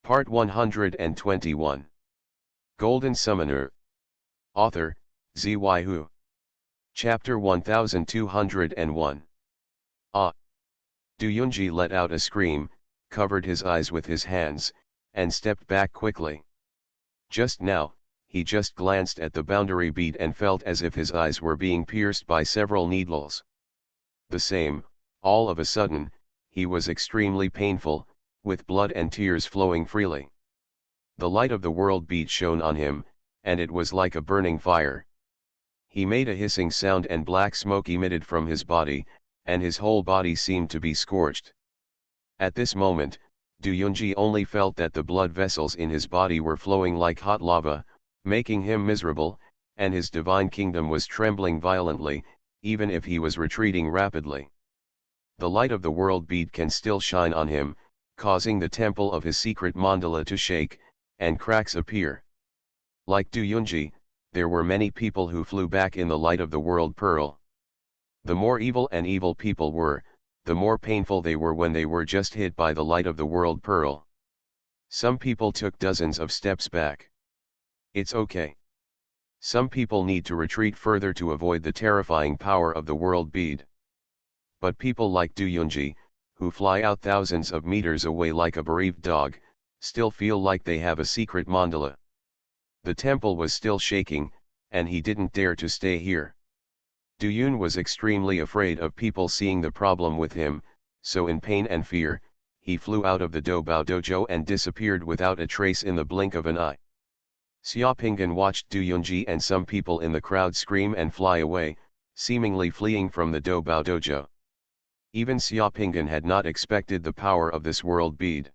Part 121. Golden Summoner. Author, Xuanhuan. Chapter 1201. Du Yunji let out a scream, covered his eyes with his hands, and stepped back quickly. Just now, he just glanced at the boundary bead and felt as if his eyes were being pierced by several needles. The same, all of a sudden, he was extremely painful, with blood and tears flowing freely. The light of the world bead shone on him, and it was like a burning fire. He made a hissing sound and black smoke emitted from his body, and his whole body seemed to be scorched. At this moment, Du Yunji only felt that the blood vessels in his body were flowing like hot lava, making him miserable, and his divine kingdom was trembling violently, even if he was retreating rapidly. The light of the world bead can still shine on him, causing the temple of his secret mandala to shake, and cracks appear. Like Du Yunji, there were many people who flew back in the light of the world pearl. The more evil people were, the more painful they were when they were just hit by the light of the world pearl. Some people took dozens of steps back. It's okay. Some people need to retreat further to avoid the terrifying power of the world bead. But people like Du Yunji, who fly out thousands of meters away like a bereaved dog, still feel like they have a secret mandala. The temple was still shaking, and he didn't dare to stay here. Du Yun was extremely afraid of people seeing the problem with him, so in pain and fear, he flew out of the Doubao dojo and disappeared without a trace in the blink of an eye. Xiaopinghan watched Du Yunji and some people in the crowd scream and fly away, seemingly fleeing from the Doubao dojo. Even Xiaopinghan had not expected the power of this world bead.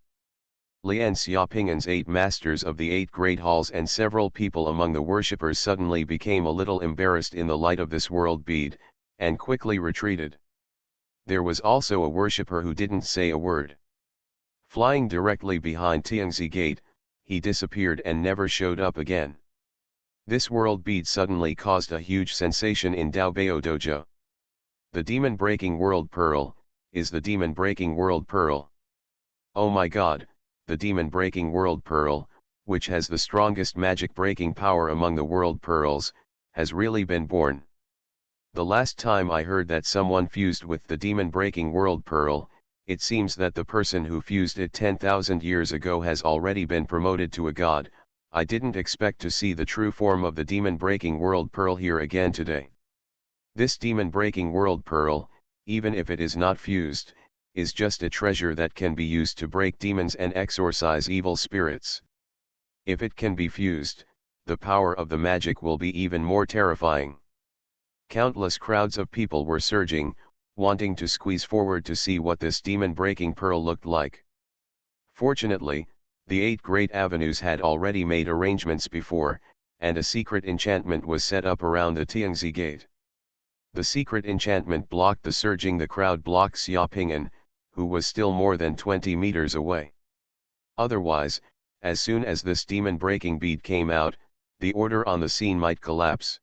Li and Xiaopinghan's 8 masters of the 8 great halls and several people among the worshippers suddenly became a little embarrassed in the light of this world bead, and quickly retreated. There was also a worshipper who didn't say a word. Flying directly behind Tianzi Gate, he disappeared and never showed up again. This world bead suddenly caused a huge sensation in Doubao dojo. The demon-breaking world pearl, is the demon-breaking world pearl. Oh my god! The demon-breaking world pearl, which has the strongest magic-breaking power among the world pearls, has really been born. The last time I heard that someone fused with the demon-breaking world pearl, it seems that the person who fused it 10,000 years ago has already been promoted to a god. I didn't expect to see the true form of the demon-breaking world pearl here again today. This demon-breaking world pearl, even if it is not fused, is just a treasure that can be used to break demons and exorcise evil spirits. If it can be fused, the power of the magic will be even more terrifying. Countless crowds of people were surging, wanting to squeeze forward to see what this demon-breaking pearl looked like. Fortunately, the 8 great avenues had already made arrangements before, and a secret enchantment was set up around the Tianzi Gate. The secret enchantment blocked the surging. The crowd blocked Xiaopinghan, who was still more than 20 meters away. Otherwise, as soon as this demon-breaking bead came out, the order on the scene might collapse.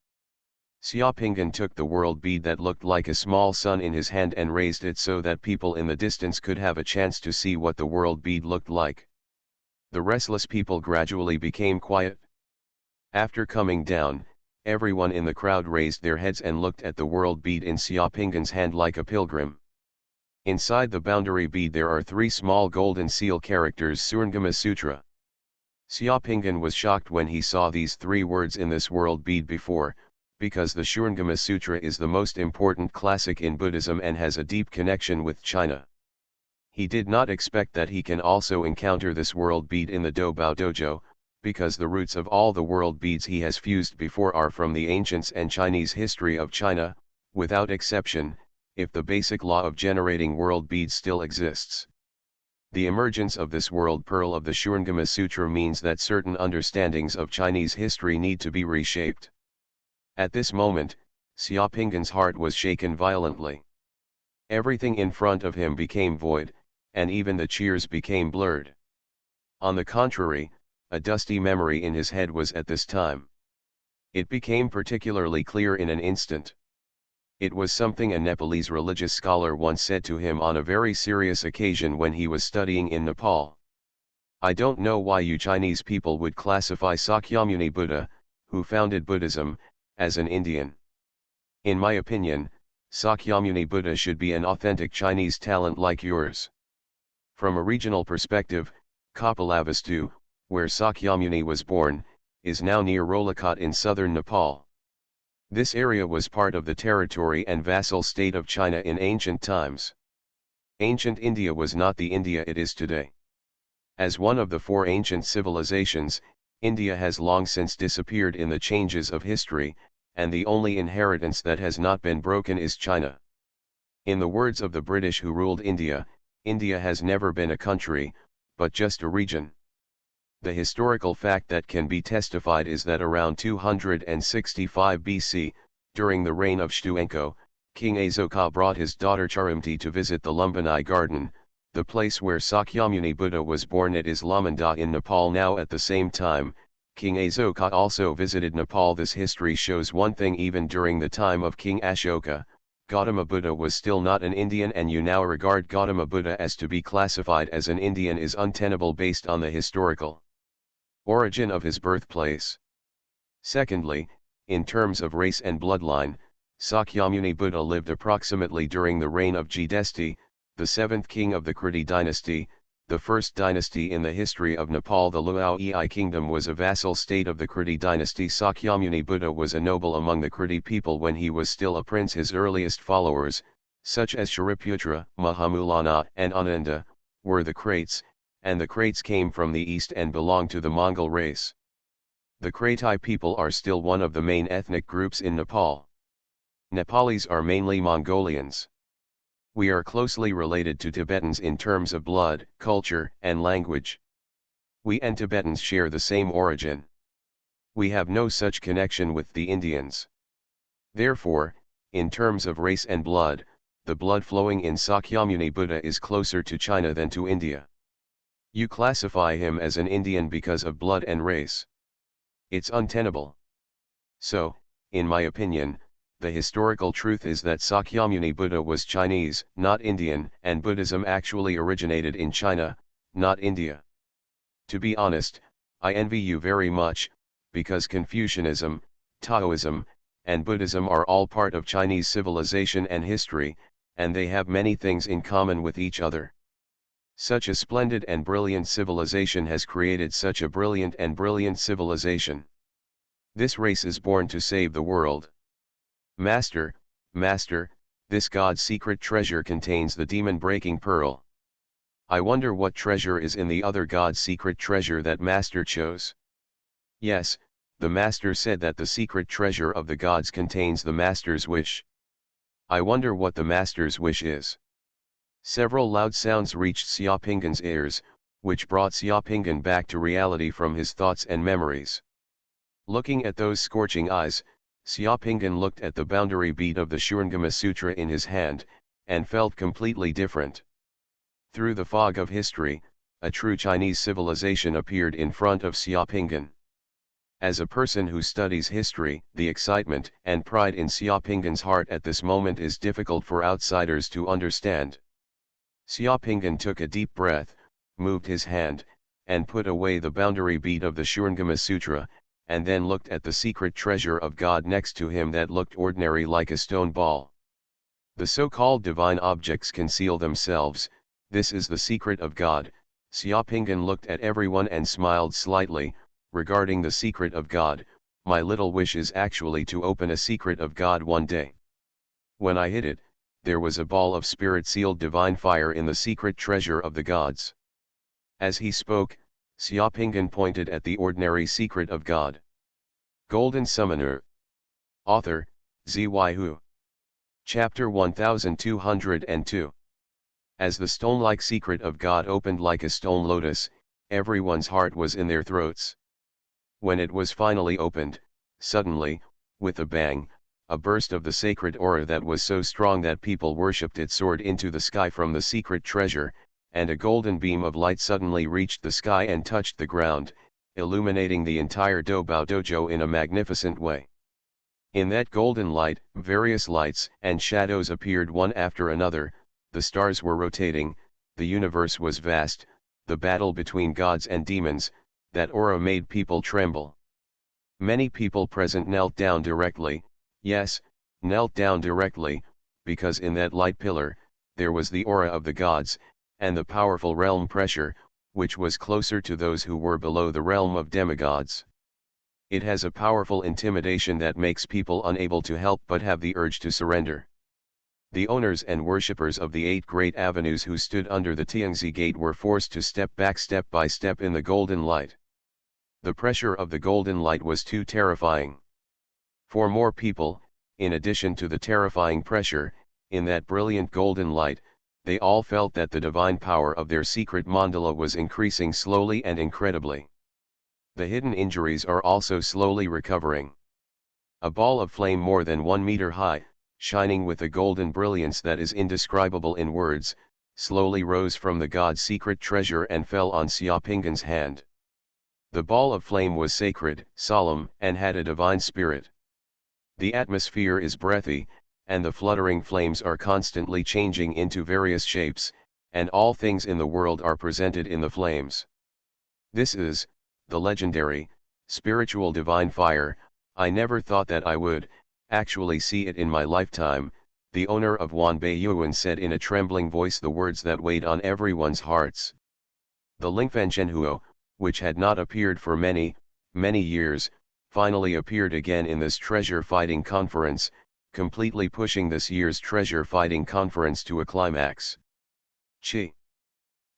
Xiaopinghan took the world bead that looked like a small sun in his hand and raised it so that people in the distance could have a chance to see what the world bead looked like. The restless people gradually became quiet. After coming down, everyone in the crowd raised their heads and looked at the world bead in Xiaopinghan's hand like a pilgrim. Inside the boundary bead there are 3 small golden seal characters Suringama Sutra. Xiaopinghan was shocked when he saw these 3 words in this world bead before, because the Suringama Sutra is the most important classic in Buddhism and has a deep connection with China. He did not expect that he can also encounter this world bead in the Doubao dojo, because the roots of all the world beads he has fused before are from the ancients and Chinese history of China, without exception, if the basic law of generating world beads still exists. The emergence of this world pearl of the Suringama Sutra means that certain understandings of Chinese history need to be reshaped. At this moment, Xiaopinghan's heart was shaken violently. Everything in front of him became void, and even the cheers became blurred. On the contrary, a dusty memory in his head was at this time. It became particularly clear in an instant. It was something a Nepalese religious scholar once said to him on a very serious occasion when he was studying in Nepal. I don't know why you Chinese people would classify Sakyamuni Buddha, who founded Buddhism, as an Indian. In my opinion, Sakyamuni Buddha should be an authentic Chinese talent like yours. From a regional perspective, Kapilavastu, where Sakyamuni was born, is now near Rolakot in southern Nepal. This area was part of the territory and vassal state of China in ancient times. Ancient India was not the India it is today. As one of the four ancient civilizations, India has long since disappeared in the changes of history, and the only inheritance that has not been broken is China. In the words of the British who ruled India, India has never been a country, but just a region. The historical fact that can be testified is that around 265 BC, during the reign of Xuanhuan, King Asoka brought his daughter Charimti to visit the Lumbini Garden, the place where Sakyamuni Buddha was born at Islamanda in Nepal. Now at the same time, King Asoka also visited Nepal. This history shows one thing: even during the time of King Ashoka, Gautama Buddha was still not an Indian, and you now regard Gautama Buddha as to be classified as an Indian is untenable based on the historical origin of his birthplace. Secondly, in terms of race and bloodline, Sakyamuni Buddha lived approximately during the reign of Jidesti, the seventh king of the Kriti dynasty, the first dynasty in the history of Nepal. The Luo-Ei kingdom was a vassal state of the Kriti dynasty. Sakyamuni Buddha was a noble among the Kriti people when he was still a prince. His earliest followers, such as Shariputra, Mahamulana and Ananda, were the Krates, and the Krates came from the east and belonged to the Mongol race. The Kratai people are still one of the main ethnic groups in Nepal. Nepalis are mainly Mongolians. We are closely related to Tibetans in terms of blood, culture, and language. We and Tibetans share the same origin. We have no such connection with the Indians. Therefore, in terms of race and blood, the blood flowing in Sakyamuni Buddha is closer to China than to India. You classify him as an Indian because of blood and race. It's untenable. So, in my opinion, the historical truth is that Sakyamuni Buddha was Chinese, not Indian, and Buddhism actually originated in China, not India. To be honest, I envy you very much, because Confucianism, Taoism, and Buddhism are all part of Chinese civilization and history, and they have many things in common with each other. Such a splendid and brilliant civilization has created such a brilliant and brilliant civilization. This race is born to save the world. Master, Master, this God's secret treasure contains the demon-breaking pearl. I wonder what treasure is in the other God's secret treasure that Master chose. Yes, the Master said that the secret treasure of the gods contains the Master's wish. I wonder what the Master's wish is. Several loud sounds reached Xiaopingan's ears, which brought Xiaopingan back to reality from his thoughts and memories. Looking at those scorching eyes, Xiaopingan looked at the boundary bead of the Shurangama Sutra in his hand, and felt completely different. Through the fog of history, a true Chinese civilization appeared in front of Xiaopingan. As a person who studies history, the excitement and pride in Xiaopingan's heart at this moment is difficult for outsiders to understand. Xiaopingan took a deep breath, moved his hand, and put away the boundary bead of the Shurangama Sutra, and then looked at the secret treasure of God next to him that looked ordinary like a stone ball. The so-called divine objects conceal themselves, this is the secret of God. Xiaopingan looked at everyone and smiled slightly. Regarding the secret of God, my little wish is actually to open a secret of God one day. When I hit it, there was a ball of spirit-sealed divine fire in the secret treasure of the gods. As he spoke, Xiaopingan pointed at the ordinary secret of God. Golden Summoner. Author, Xuanhuan. Chapter 1202. As the stone-like secret of God opened like a stone lotus, everyone's heart was in their throats. When it was finally opened, suddenly, with a bang, a burst of the sacred aura that was so strong that people worshipped it soared into the sky from the secret treasure, and a golden beam of light suddenly reached the sky and touched the ground, illuminating the entire Dobao dojo in a magnificent way. In that golden light, various lights and shadows appeared one after another, the stars were rotating, the universe was vast, the battle between gods and demons, that aura made people tremble. Many people present knelt down directly, yes, knelt down directly, because in that light pillar, there was the aura of the gods, and the powerful realm pressure, which was closer to those who were below the realm of demigods. It has a powerful intimidation that makes people unable to help but have the urge to surrender. The owners and worshippers of the 8 great avenues who stood under the Tianzi gate were forced to step back step by step in the golden light. The pressure of the golden light was too terrifying. For more people, in addition to the terrifying pressure, in that brilliant golden light, they all felt that the divine power of their secret mandala was increasing slowly and incredibly. The hidden injuries are also slowly recovering. A ball of flame more than 1 meter high, shining with a golden brilliance that is indescribable in words, slowly rose from the god's secret treasure and fell on Xiaoping's hand. The ball of flame was sacred, solemn, and had a divine spirit. The atmosphere is breathy, and the fluttering flames are constantly changing into various shapes, and all things in the world are presented in the flames. This is the legendary, spiritual divine fire. I never thought that I would actually see it in my lifetime, the owner of Wanbeiyuan said in a trembling voice the words that weighed on everyone's hearts. The Lingfen Zhenhuo, which had not appeared for many, many years, finally appeared again in this treasure fighting conference, completely pushing this year's treasure fighting conference to a climax. Qi.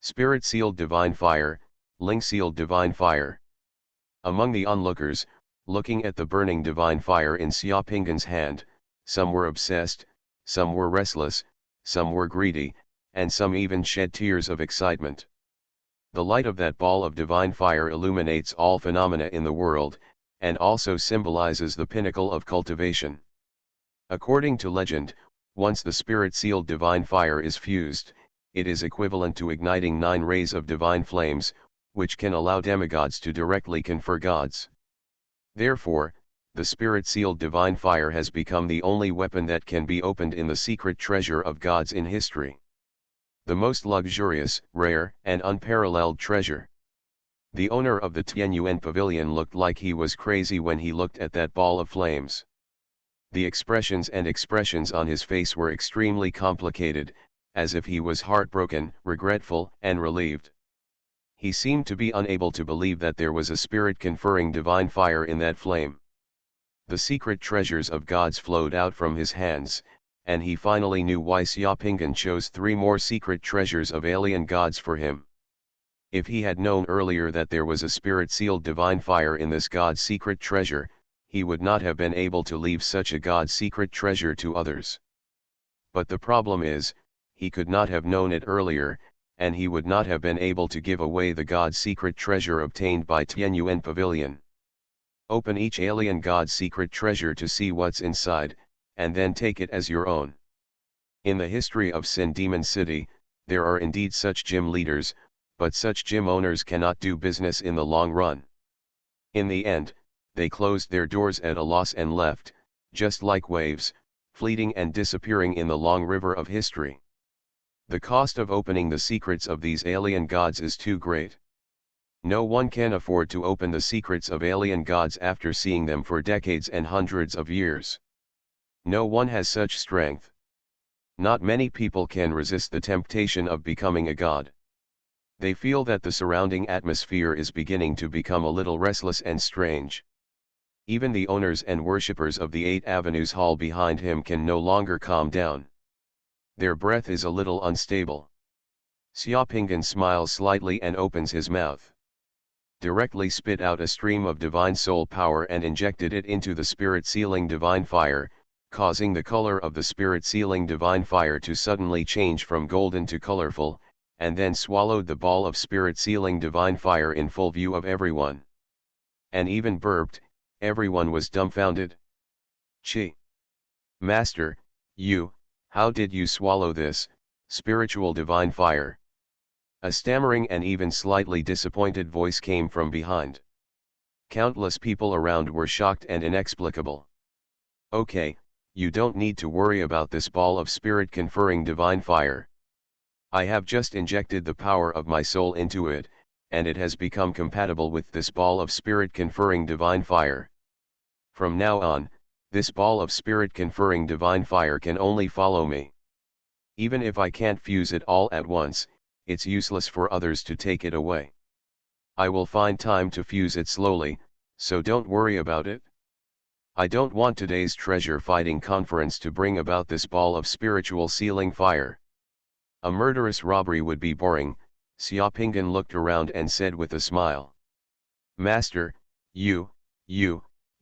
Spirit sealed divine fire, Ling sealed divine fire. Among the onlookers, looking at the burning divine fire in Xiaoping's hand, some were obsessed, some were restless, some were greedy, and some even shed tears of excitement. The light of that ball of divine fire illuminates all phenomena in the world, and also symbolizes the pinnacle of cultivation. According to legend, once the spirit-sealed divine fire is fused, it is equivalent to igniting 9 rays of divine flames, which can allow demigods to directly confer gods. Therefore, the spirit-sealed divine fire has become the only weapon that can be opened in the secret treasure of gods in history. The most luxurious, rare, and unparalleled treasure. The owner of the Tianyuan pavilion looked like he was crazy when he looked at that ball of flames. The expressions on his face were extremely complicated, as if he was heartbroken, regretful, and relieved. He seemed to be unable to believe that there was a spirit conferring divine fire in that flame. The secret treasures of gods flowed out from his hands, and he finally knew why Xiaoping chose 3 more secret treasures of alien gods for him. If he had known earlier that there was a spirit-sealed divine fire in this god's secret treasure, he would not have been able to leave such a god's secret treasure to others. But the problem is, he could not have known it earlier, and he would not have been able to give away the god's secret treasure obtained by Tianyuan Pavilion. Open each alien god's secret treasure to see what's inside, and then take it as your own. In the history of Sin Demon City, there are indeed such gym leaders, but such gym owners cannot do business in the long run. In the end, they closed their doors at a loss and left, just like waves, fleeting and disappearing in the long river of history. The cost of opening the secrets of these alien gods is too great. No one can afford to open the secrets of alien gods after seeing them for decades and hundreds of years. No one has such strength. Not many people can resist the temptation of becoming a god. They feel that the surrounding atmosphere is beginning to become a little restless and strange. Even the owners and worshippers of the 8 Avenues Hall behind him can no longer calm down. Their breath is a little unstable. Xiaoping smiles slightly and opens his mouth. Directly spit out a stream of divine soul power and injected it into the spirit-sealing divine fire, causing the color of the spirit-sealing divine fire to suddenly change from golden to colorful, and then swallowed the ball of spirit-sealing divine fire in full view of everyone. And even burped. Everyone was dumbfounded. Qi. Master, how did you swallow this, spiritual divine fire? A stammering and even slightly disappointed voice came from behind. Countless people around were shocked and inexplicable. Okay, you don't need to worry about this ball of spirit conferring divine fire. I have just injected the power of my soul into it, and it has become compatible with this ball of spirit conferring divine fire. From now on, this ball of spirit conferring divine fire can only follow me. Even if I can't fuse it all at once, it's useless for others to take it away. I will find time to fuse it slowly, so don't worry about it. I don't want today's treasure fighting conference to bring about this ball of spiritual sealing fire. A murderous robbery would be boring. Xiaopingan looked around and said with a smile. Master, you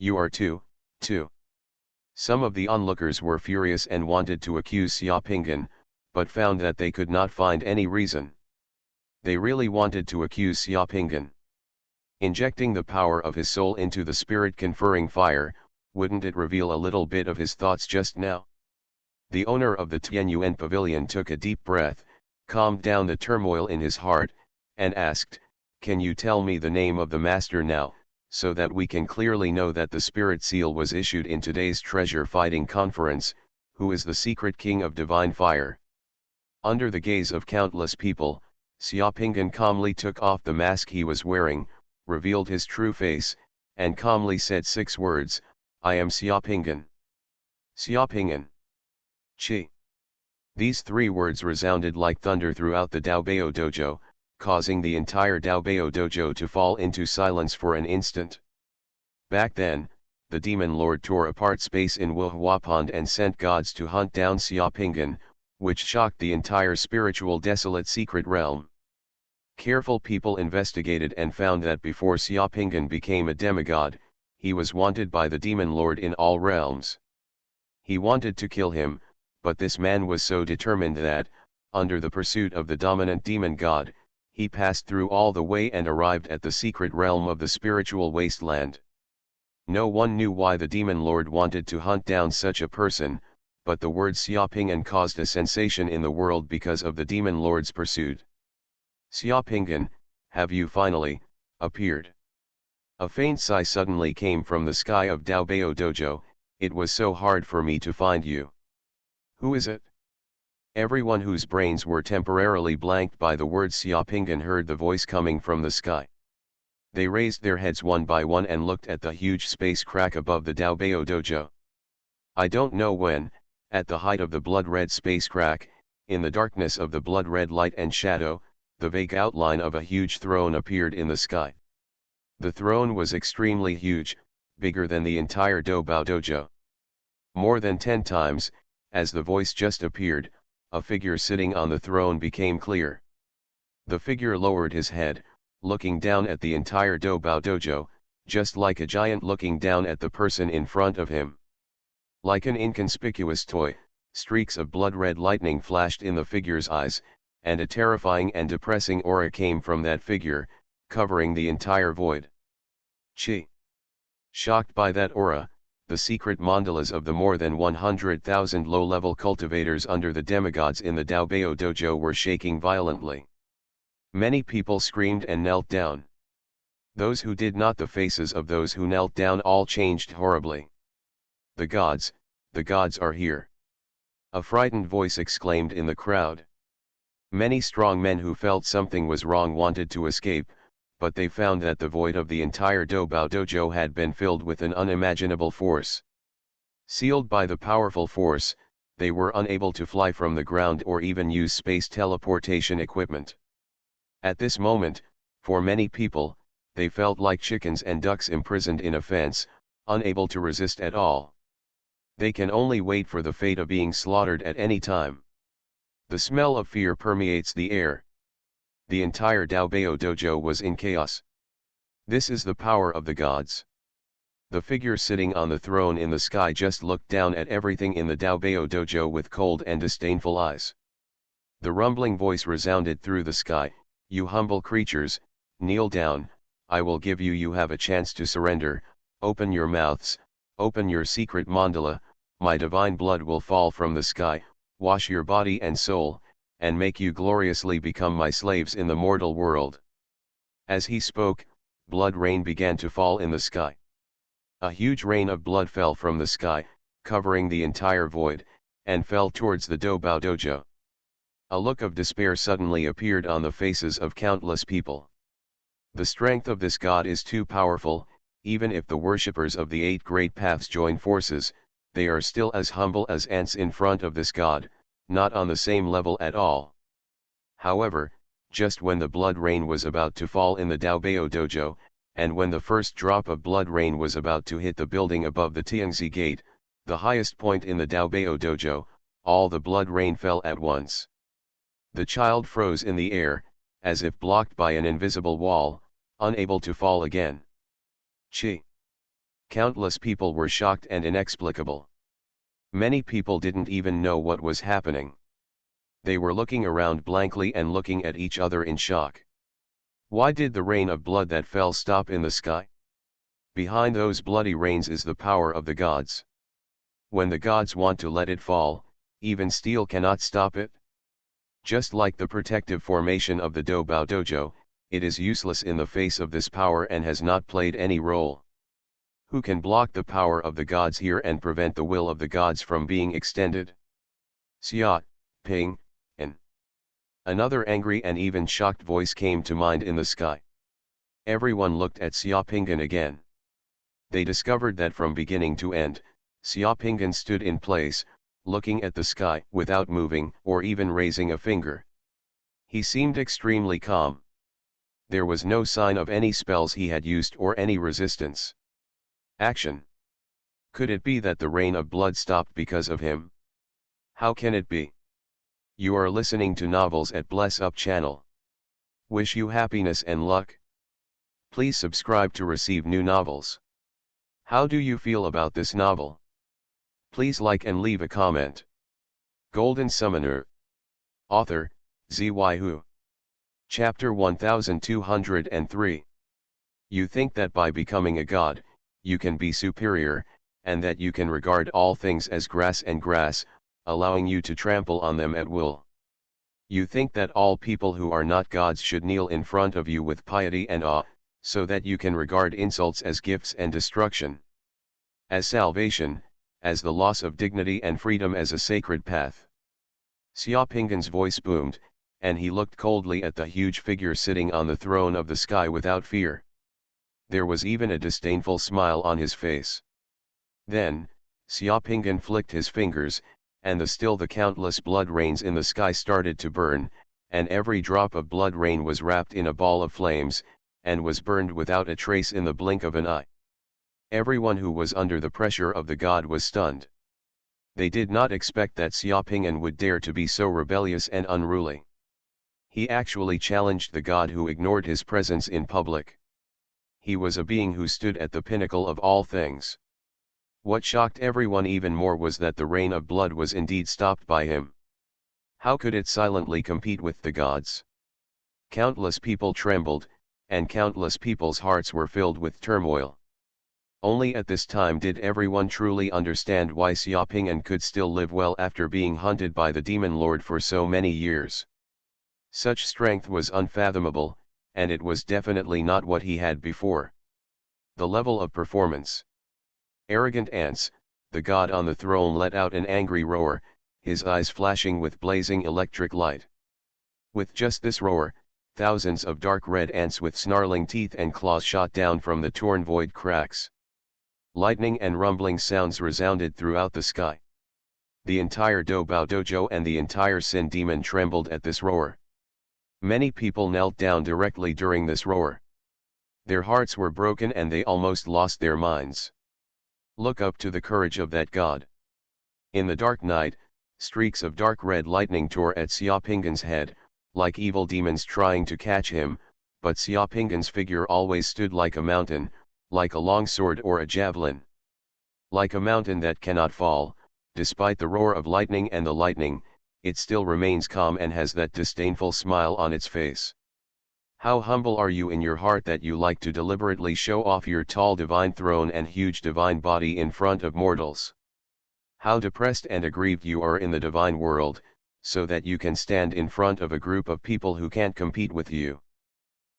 are too. Some of the onlookers were furious and wanted to accuse Xiaopingan, but found that they could not find any reason. They really wanted to accuse Xiaopingan. Injecting the power of his soul into the spirit conferring fire, wouldn't it reveal a little bit of his thoughts just now? The owner of the Tianyuan pavilion took a deep breath, calmed down the turmoil in his heart, and asked, "Can you tell me the name of the master now, so that we can clearly know that the spirit seal was issued in today's treasure fighting conference? Who is the secret king of divine fire?" Under the gaze of countless people, Xiaopingan calmly took off the mask he was wearing, revealed his true face, and calmly said 6 words, "I am Xiaopingan. Xiaopingan. Qi." These 3 words resounded like thunder throughout the Daobao dojo, causing the entire Daobao dojo to fall into silence for an instant. Back then, the demon lord tore apart space in Wuhua Pond and sent gods to hunt down Xiaopingan, which shocked the entire spiritual desolate secret realm. Careful people investigated and found that before Xiaopingan became a demigod, he was wanted by the demon lord in all realms. He wanted to kill him, but this man was so determined that, under the pursuit of the dominant demon god, he passed through all the way and arrived at the secret realm of the spiritual wasteland. No one knew why the demon lord wanted to hunt down such a person, but the word Xiaopingan caused a sensation in the world because of the demon lord's pursuit. "Xiaopingan, have you finally appeared?" A faint sigh suddenly came from the sky of Daobao dojo. "It was so hard for me to find you." "Who is it?" Everyone whose brains were temporarily blanked by the word Xiaopingan heard the voice coming from the sky. They raised their heads one by one and looked at the huge space crack above the Daobao dojo. I don't know when, at the height of the blood-red space crack, in the darkness of the blood-red light and shadow, the vague outline of a huge throne appeared in the sky. The throne was extremely huge, bigger than the entire Daobao dojo. More than 10 times, as the voice just appeared, a figure sitting on the throne became clear. The figure lowered his head, looking down at the entire Daobao dojo, just like a giant looking down at the person in front of him. Like an inconspicuous toy, streaks of blood-red lightning flashed in the figure's eyes, and a terrifying and depressing aura came from that figure, covering the entire void. Qi. Shocked by that aura, the secret mandalas of the more than 100,000 low-level cultivators under the demigods in the Daobao dojo were shaking violently. Many people screamed and knelt down. Those who did not, the faces of those who knelt down all changed horribly. The gods are here!" A frightened voice exclaimed in the crowd. Many strong men who felt something was wrong wanted to escape, but they found that the void of the entire Daobao dojo had been filled with an unimaginable force. Sealed by the powerful force, they were unable to fly from the ground or even use space teleportation equipment. At this moment, for many people, they felt like chickens and ducks imprisoned in a fence, unable to resist at all. They can only wait for the fate of being slaughtered at any time. The smell of fear permeates the air. The entire Daobao dojo was in chaos. This is the power of the gods. The figure sitting on the throne in the sky just looked down at everything in the Daobao dojo with cold and disdainful eyes. The rumbling voice resounded through the sky, "You humble creatures, kneel down, I will give you have a chance to surrender, open your mouths, open your secret mandala, my divine blood will fall from the sky, wash your body and soul, and make you gloriously become my slaves in the mortal world." As he spoke, blood rain began to fall in the sky. A huge rain of blood fell from the sky, covering the entire void, and fell towards the Daobao dojo. A look of despair suddenly appeared on the faces of countless people. The strength of this god is too powerful. Even if the worshippers of the 8 great paths join forces, they are still as humble as ants in front of this god, not on the same level at all. However, just when the blood rain was about to fall in the Daobao dojo, and when the first drop of blood rain was about to hit the building above the Tianzi gate, the highest point in the Daobao dojo, all the blood rain fell at once. The child froze in the air, as if blocked by an invisible wall, unable to fall again. Chi! Countless people were shocked and inexplicable. Many people didn't even know what was happening. They were looking around blankly and looking at each other in shock. Why did the rain of blood that fell stop in the sky? Behind those bloody rains is the power of the gods. When the gods want to let it fall, even steel cannot stop it. Just like the protective formation of the Daobao dojo, it is useless in the face of this power and has not played any role. Who can block the power of the gods here and prevent the will of the gods from being extended? Xia, Ping, and another angry and even shocked voice came to mind in the sky. Everyone looked at Xiaopingan again. They discovered that from beginning to end, Xiaopingan stood in place, looking at the sky without moving or even raising a finger. He seemed extremely calm. There was no sign of any spells he had used or any resistance. Action. Could it be that the rain of blood stopped because of him? How can it be? You are listening to Novels at Bless Up channel. Wish you happiness and luck. Please subscribe to receive new novels. How do you feel about this novel? Please like and leave a comment. Golden Summoner. Author, Xuanhuan. Chapter 1203. You think that by becoming a god, you can be superior, and that you can regard all things as grass and grass, allowing you to trample on them at will. You think that all people who are not gods should kneel in front of you with piety and awe, so that you can regard insults as gifts and destruction, as salvation, as the loss of dignity and freedom as a sacred path. Xiaopingan's voice boomed, and he looked coldly at the huge figure sitting on the throne of the sky without fear. There was even a disdainful smile on his face. Then, Xiaopingan flicked his fingers, and the countless blood rains in the sky started to burn, and every drop of blood rain was wrapped in a ball of flames, and was burned without a trace in the blink of an eye. Everyone who was under the pressure of the god was stunned. They did not expect that Xiaopingan would dare to be so rebellious and unruly. He actually challenged the god who ignored his presence in public. He was a being who stood at the pinnacle of all things. What shocked everyone even more was that the rain of blood was indeed stopped by him. How could it silently compete with the gods? Countless people trembled, and countless people's hearts were filled with turmoil. Only at this time did everyone truly understand why Xiaopingan could still live well after being hunted by the demon lord for so many years. Such strength was unfathomable, and it was definitely not what he had before. The level of performance. Arrogant ants, the god on the throne let out an angry roar, his eyes flashing with blazing electric light. With just this roar, thousands of dark red ants with snarling teeth and claws shot down from the torn void cracks. Lightning and rumbling sounds resounded throughout the sky. The entire Daobao dojo and the entire Sin demon trembled at this roar. Many people knelt down directly during this roar. Their hearts were broken and they almost lost their minds. Look up to the courage of that god. In the dark night, streaks of dark red lightning tore at Xiaopingan's head, like evil demons trying to catch him, but Xiaopingan's figure always stood like a mountain, like a long sword or a javelin. Like a mountain that cannot fall, despite the roar of lightning and the lightning, it still remains calm and has that disdainful smile on its face. How humble are you in your heart that you like to deliberately show off your tall divine throne and huge divine body in front of mortals? How depressed and aggrieved you are in the divine world, so that you can stand in front of a group of people who can't compete with you.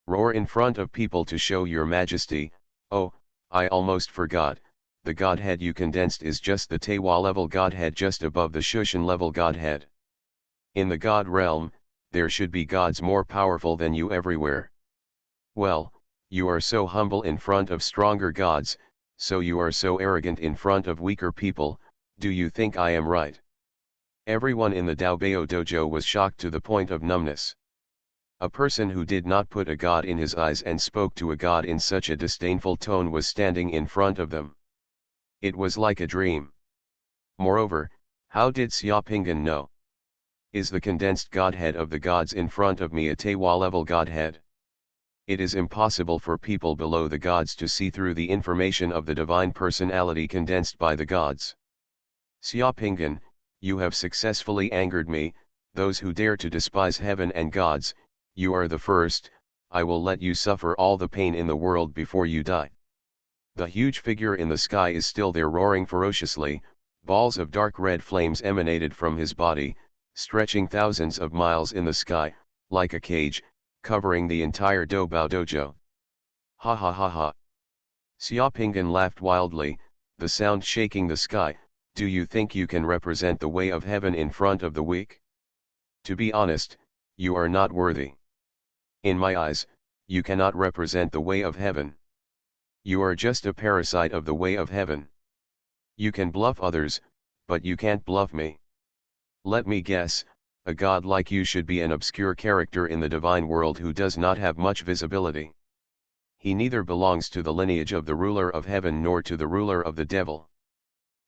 Roar in front of people to show your majesty. Oh, I almost forgot, the godhead you condensed is just the Tewa level godhead just above the Shushan level godhead. In the God realm, there should be gods more powerful than you everywhere. Well, you are so humble in front of stronger gods, so you are so arrogant in front of weaker people. Do you think I am right? Everyone in the Daobao dojo was shocked to the point of numbness. A person who did not put a god in his eyes and spoke to a god in such a disdainful tone was standing in front of them. It was like a dream. Moreover, how did Xiaopingan know? Is the condensed godhead of the gods in front of me a Tewa-level godhead? It is impossible for people below the gods to see through the information of the divine personality condensed by the gods. Xiaopingan, you have successfully angered me. Those who dare to despise heaven and gods, you are the first. I will let you suffer all the pain in the world before you die. The huge figure in the sky is still there, roaring ferociously. Balls of dark red flames emanated from his body, stretching thousands of miles in the sky, like a cage, covering the entire Daobao dojo. Ha ha ha ha. Xiaopingan laughed wildly, the sound shaking the sky. Do you think you can represent the way of heaven in front of the weak? To be honest, you are not worthy. In my eyes, you cannot represent the way of heaven. You are just a parasite of the way of heaven. You can bluff others, but you can't bluff me. Let me guess, a god like you should be an obscure character in the divine world who does not have much visibility. He neither belongs to the lineage of the ruler of heaven nor to the ruler of the devil.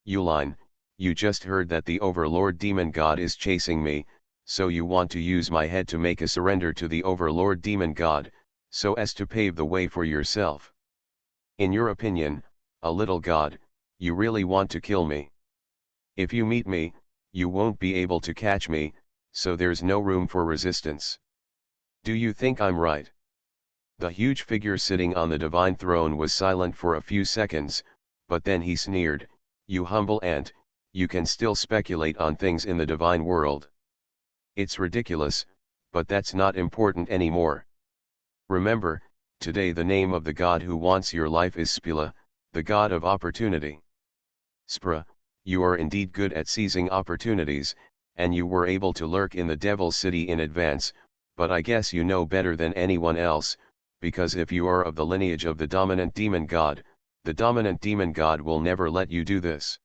Yulin, you just heard that the overlord demon god is chasing me, so you want to use my head to make a surrender to the overlord demon god, so as to pave the way for yourself. In your opinion, a little god, you really want to kill me. If you meet me, you won't be able to catch me, so there's no room for resistance. Do you think I'm right? The huge figure sitting on the divine throne was silent for a few seconds, but then he sneered, "You humble ant, you can still speculate on things in the divine world. It's ridiculous, but that's not important anymore. Remember, today the name of the god who wants your life is Spila, the god of opportunity. Spra, you are indeed good at seizing opportunities, and you were able to lurk in the Devil's City in advance, but I guess you know better than anyone else, because if you are of the lineage of the dominant demon god, the dominant demon god will never let you do this.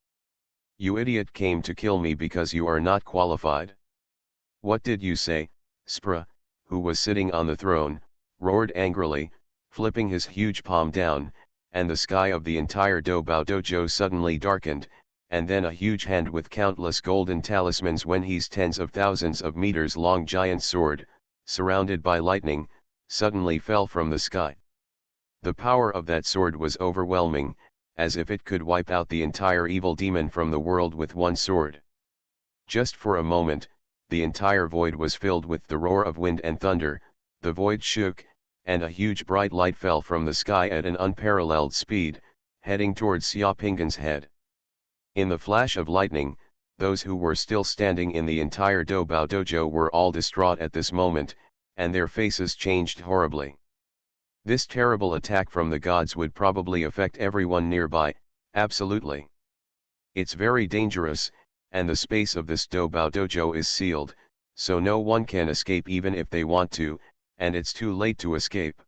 You idiot came to kill me because you are not qualified. What did you say?" Spra, who was sitting on the throne, roared angrily, flipping his huge palm down, and the sky of the entire Daobao dojo suddenly darkened, and then a huge hand with countless golden talismans when he's tens of thousands of meters long giant sword, surrounded by lightning, suddenly fell from the sky. The power of that sword was overwhelming, as if it could wipe out the entire evil demon from the world with one sword. Just for a moment, the entire void was filled with the roar of wind and thunder, the void shook, and a huge bright light fell from the sky at an unparalleled speed, heading towards Xiaopingan's head. In the flash of lightning, those who were still standing in the entire Daobao dojo were all distraught at this moment, and their faces changed horribly. This terrible attack from the gods would probably affect everyone nearby, absolutely. It's very dangerous, and the space of this Daobao dojo is sealed, so no one can escape even if they want to, and it's too late to escape.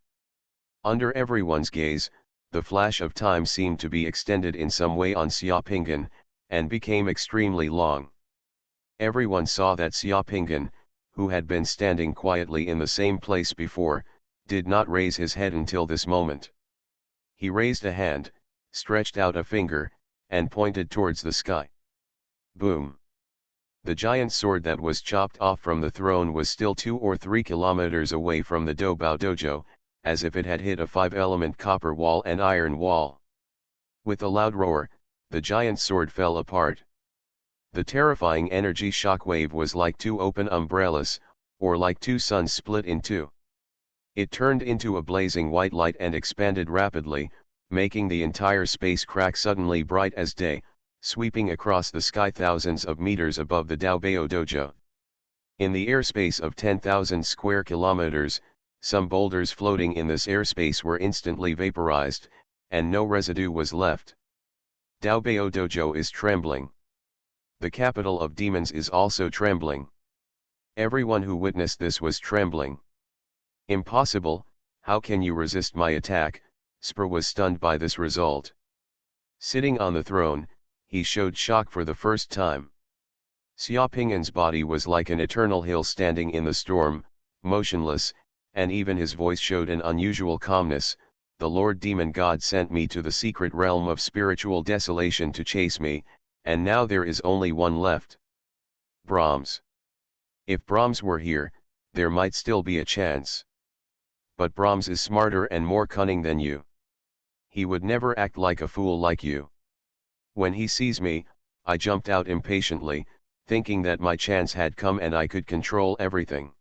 Under everyone's gaze, the flash of time seemed to be extended in some way on Xiaopingan, and became extremely long. Everyone saw that Xiaopingan, who had been standing quietly in the same place before, did not raise his head until this moment. He raised a hand, stretched out a finger, and pointed towards the sky. Boom! The giant sword that was chopped off from the throne was still 2 or 3 kilometers away from the Daobao dojo, as if it had hit a 5-element copper wall and iron wall. With a loud roar, the giant sword fell apart. The terrifying energy shockwave was like 2 open umbrellas, or like 2 suns split in 2. It turned into a blazing white light and expanded rapidly, making the entire space crack suddenly bright as day, sweeping across the sky thousands of meters above the Daobao dojo. In the airspace of 10,000 square kilometers, some boulders floating in this airspace were instantly vaporized, and no residue was left. Daobao dojo is trembling. The capital of demons is also trembling. Everyone who witnessed this was trembling. Impossible, how can you resist my attack? Spr was stunned by this result. Sitting on the throne, he showed shock for the first time. Xiaoping'an's body was like an eternal hill standing in the storm, motionless, and even his voice showed an unusual calmness. The Lord Demon God sent me to the secret realm of spiritual desolation to chase me, and now there is only one left. Brahms. If Brahms were here, there might still be a chance. But Brahms is smarter and more cunning than you. He would never act like a fool like you. When he sees me, I jumped out impatiently, thinking that my chance had come and I could control everything.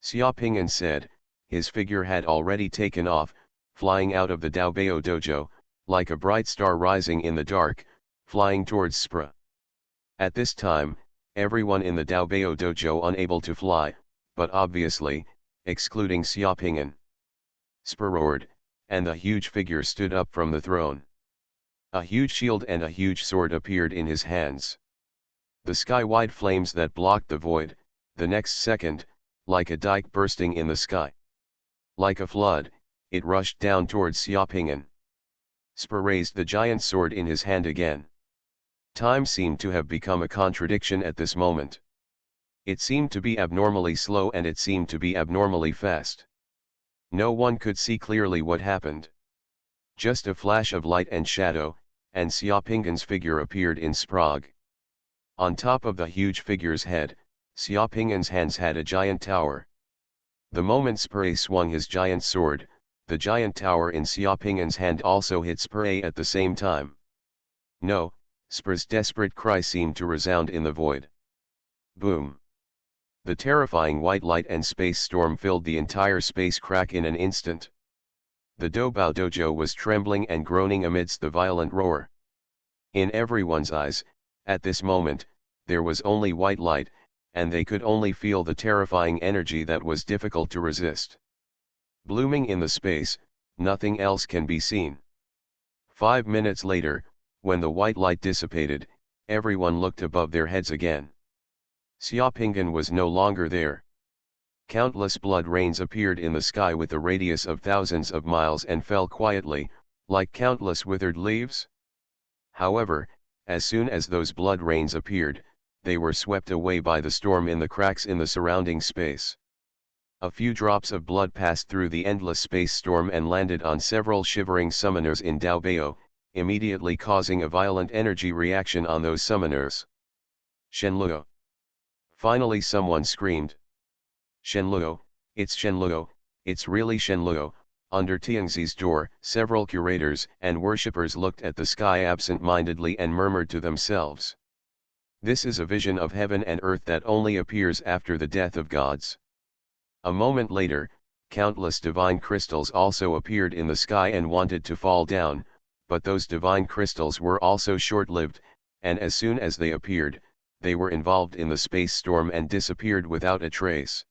Xiaoping'an said, his figure had already taken off, flying out of the Daobao dojo, like a bright star rising in the dark, flying towards Spra. At this time, everyone in the Daobao dojo unable to fly, but obviously, excluding Xiaoping'an. Spra roared, and the huge figure stood up from the throne. A huge shield and a huge sword appeared in his hands. The sky-wide flames that blocked the void, the next second, like a dike bursting in the sky. Like a flood, it rushed down towards Xiaoping'an. Spra raised the giant sword in his hand again. Time seemed to have become a contradiction at this moment. It seemed to be abnormally slow and it seemed to be abnormally fast. No one could see clearly what happened. Just a flash of light and shadow, and Xiaoping'an's figure appeared in Sprague. On top of the huge figure's head, Xiaoping'an's hands had a giant tower. The moment Spray swung his giant sword, the giant tower in Xiaoping'an's hand also hit Spray at the same time. No, Spray's desperate cry seemed to resound in the void. Boom! The terrifying white light and space storm filled the entire space crack in an instant. The Daobao dojo was trembling and groaning amidst the violent roar. In everyone's eyes, at this moment, there was only white light, and they could only feel the terrifying energy that was difficult to resist. Blooming in the space, nothing else can be seen. 5 minutes later, when the white light dissipated, everyone looked above their heads again. Xiaoping'an was no longer there. Countless blood rains appeared in the sky with a radius of thousands of miles and fell quietly, like countless withered leaves. However, as soon as those blood rains appeared, they were swept away by the storm in the cracks in the surrounding space. A few drops of blood passed through the endless space storm and landed on several shivering summoners in Daobao, immediately causing a violent energy reaction on those summoners. Shenluo! Finally someone screamed. Shenluo, it's Shenluo, it's really Shenluo. Under Tianxi's door, several curators and worshippers looked at the sky absent-mindedly and murmured to themselves. This is a vision of heaven and earth that only appears after the death of gods. A moment later, countless divine crystals also appeared in the sky and wanted to fall down, but those divine crystals were also short-lived, and as soon as they appeared, they were involved in the space storm and disappeared without a trace.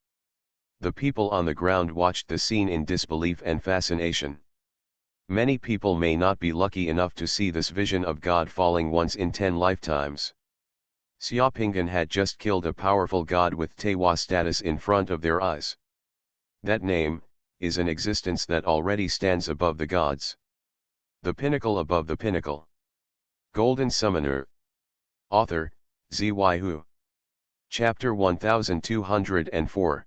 The people on the ground watched the scene in disbelief and fascination. Many people may not be lucky enough to see this vision of God falling once in 10 lifetimes. Xiaoping'an had just killed a powerful god with Tewa status in front of their eyes. That name is an existence that already stands above the gods. The pinnacle above the pinnacle. Golden Summoner. Author, Xuanhuan. Chapter 1204.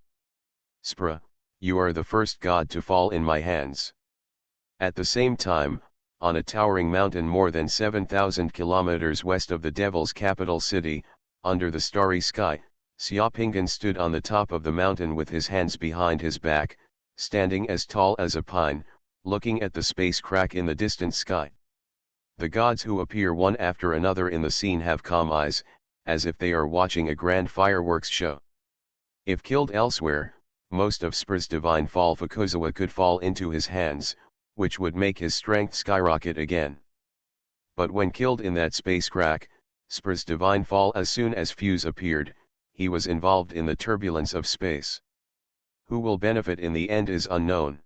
Spra, you are the first god to fall in my hands. At the same time, on a towering mountain more than 7,000 kilometers west of the Devil's capital city, under the starry sky, Xiaoping'an stood on the top of the mountain with his hands behind his back, standing as tall as a pine, looking at the space crack in the distant sky. The gods who appear one after another in the scene have calm eyes, as if they are watching a grand fireworks show. If killed elsewhere, most of Spra's divine fall Fukuzawa could fall into his hands, which would make his strength skyrocket again. But when killed in that space crack, Spra's divine fall as soon as Fuse appeared, he was involved in the turbulence of space. Who will benefit in the end is unknown.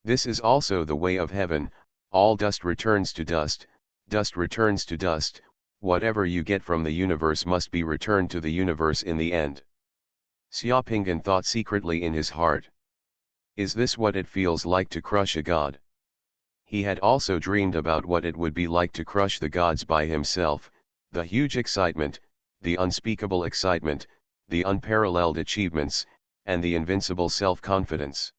This is also the way of heaven, all dust returns to dust, dust returns to dust, whatever you get from the universe must be returned to the universe in the end. Xiaopingyan thought secretly in his heart. Is this what it feels like to crush a god? He had also dreamed about what it would be like to crush the gods by himself, the huge excitement, the unspeakable excitement, the unparalleled achievements, and the invincible self-confidence.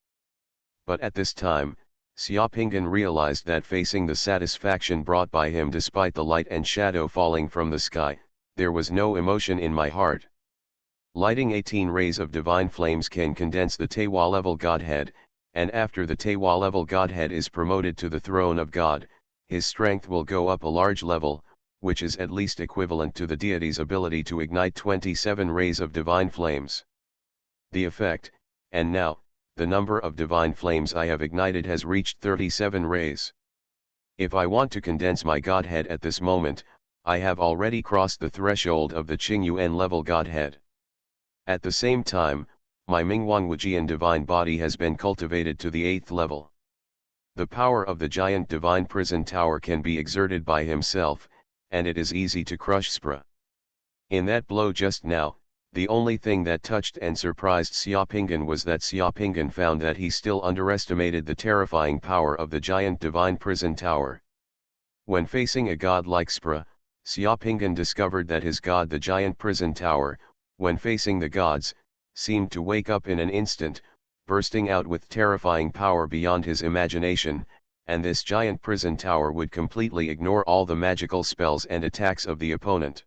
But at this time, Xiaopingyan realized that facing the satisfaction brought by him despite the light and shadow falling from the sky, there was no emotion in my heart. Lighting 18 rays of divine flames can condense the Tewa level Godhead, and after the Tewa level Godhead is promoted to the throne of God, his strength will go up a large level, which is at least equivalent to the deity's ability to ignite 27 rays of divine flames. The effect, and now, the number of divine flames I have ignited has reached 37 rays. If I want to condense my Godhead at this moment, I have already crossed the threshold of the Qingyuan level Godhead. At the same time, my Mingwangwujian divine body has been cultivated to the 8th level. The power of the giant divine prison tower can be exerted by himself, and it is easy to crush Spra. In that blow just now, the only thing that touched and surprised Xiaopingyan was that Xiaopingyan found that he still underestimated the terrifying power of the giant divine prison tower. When facing a god like Spra, Xiaopingyan discovered that his god the giant prison tower, when facing the gods, seemed to wake up in an instant, bursting out with terrifying power beyond his imagination, and this giant prison tower would completely ignore all the magical spells and attacks of the opponent.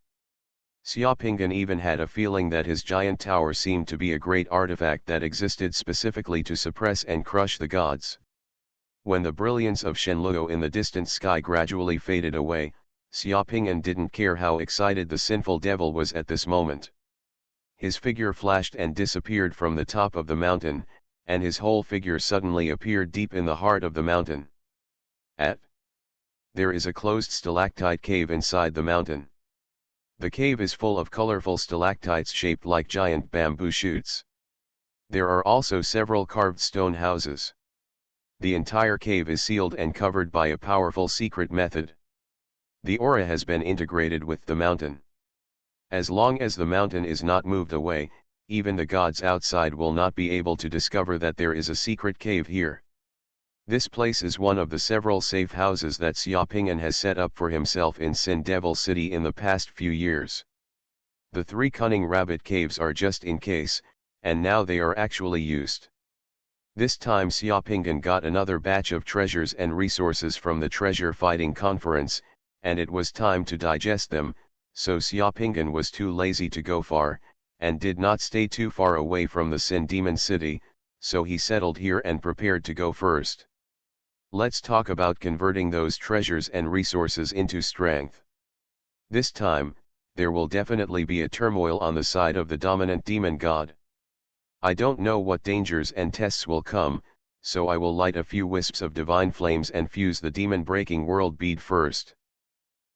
Xiaopingyan even had a feeling that his giant tower seemed to be a great artifact that existed specifically to suppress and crush the gods. When the brilliance of Shenluo in the distant sky gradually faded away, Xiaopingyan didn't care how excited the sinful devil was at this moment. His figure flashed and disappeared from the top of the mountain, and his whole figure suddenly appeared deep in the heart of the mountain. There is a closed stalactite cave inside the mountain. The cave is full of colorful stalactites shaped like giant bamboo shoots. There are also several carved stone houses. The entire cave is sealed and covered by a powerful secret method. The aura has been integrated with the mountain. As long as the mountain is not moved away, even the gods outside will not be able to discover that there is a secret cave here. This place is one of the several safe houses that Xiaopingyan has set up for himself in Sin Devil City in the past few years. The 3 cunning rabbit caves are just in case, and now they are actually used. This time Xiaopingyan got another batch of treasures and resources from the treasure fighting conference, and it was time to digest them, so Xiaopingyan was too lazy to go far, and did not stay too far away from the Sin Demon City, so he settled here and prepared to go first. Let's talk about converting those treasures and resources into strength. This time, there will definitely be a turmoil on the side of the dominant demon god. I don't know what dangers and tests will come, so I will light a few wisps of divine flames and fuse the demon-breaking world bead first.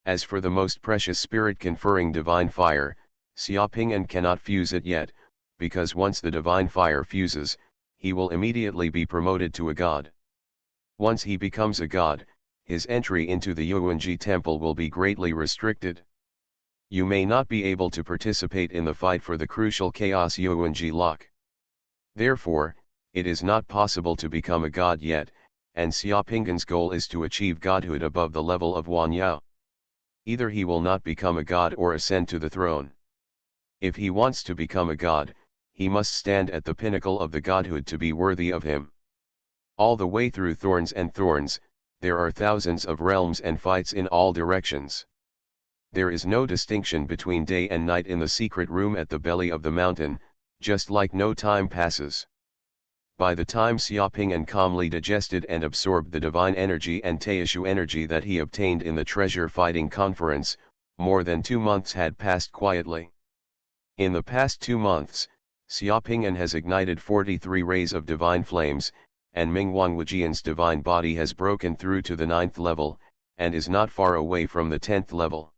As for the most precious spirit-conferring divine fire, Xiaopingyan cannot fuse it yet, because once the divine fire fuses, he will immediately be promoted to a god. Once he becomes a god, his entry into the Yuanji temple will be greatly restricted. You may not be able to participate in the fight for the crucial Chaos Yuanji lock. Therefore, it is not possible to become a god yet, and Xiaopingyan's goal is to achieve godhood above the level of Wanyao. Either he will not become a god or ascend to the throne. If he wants to become a god, he must stand at the pinnacle of the godhood to be worthy of him. All the way through thorns and thorns, there are thousands of realms and fights in all directions. There is no distinction between day and night in the secret room at the belly of the mountain, just like no time passes. By the time Xiaopingyan calmly digested and absorbed the divine energy and Teishu energy that he obtained in the treasure fighting conference, more than 2 months had passed quietly. In the past 2 months, Xiaopingyan has ignited 43 rays of divine flames, and Mingwangwujian's divine body has broken through to the 9th level, and is not far away from the 10th level.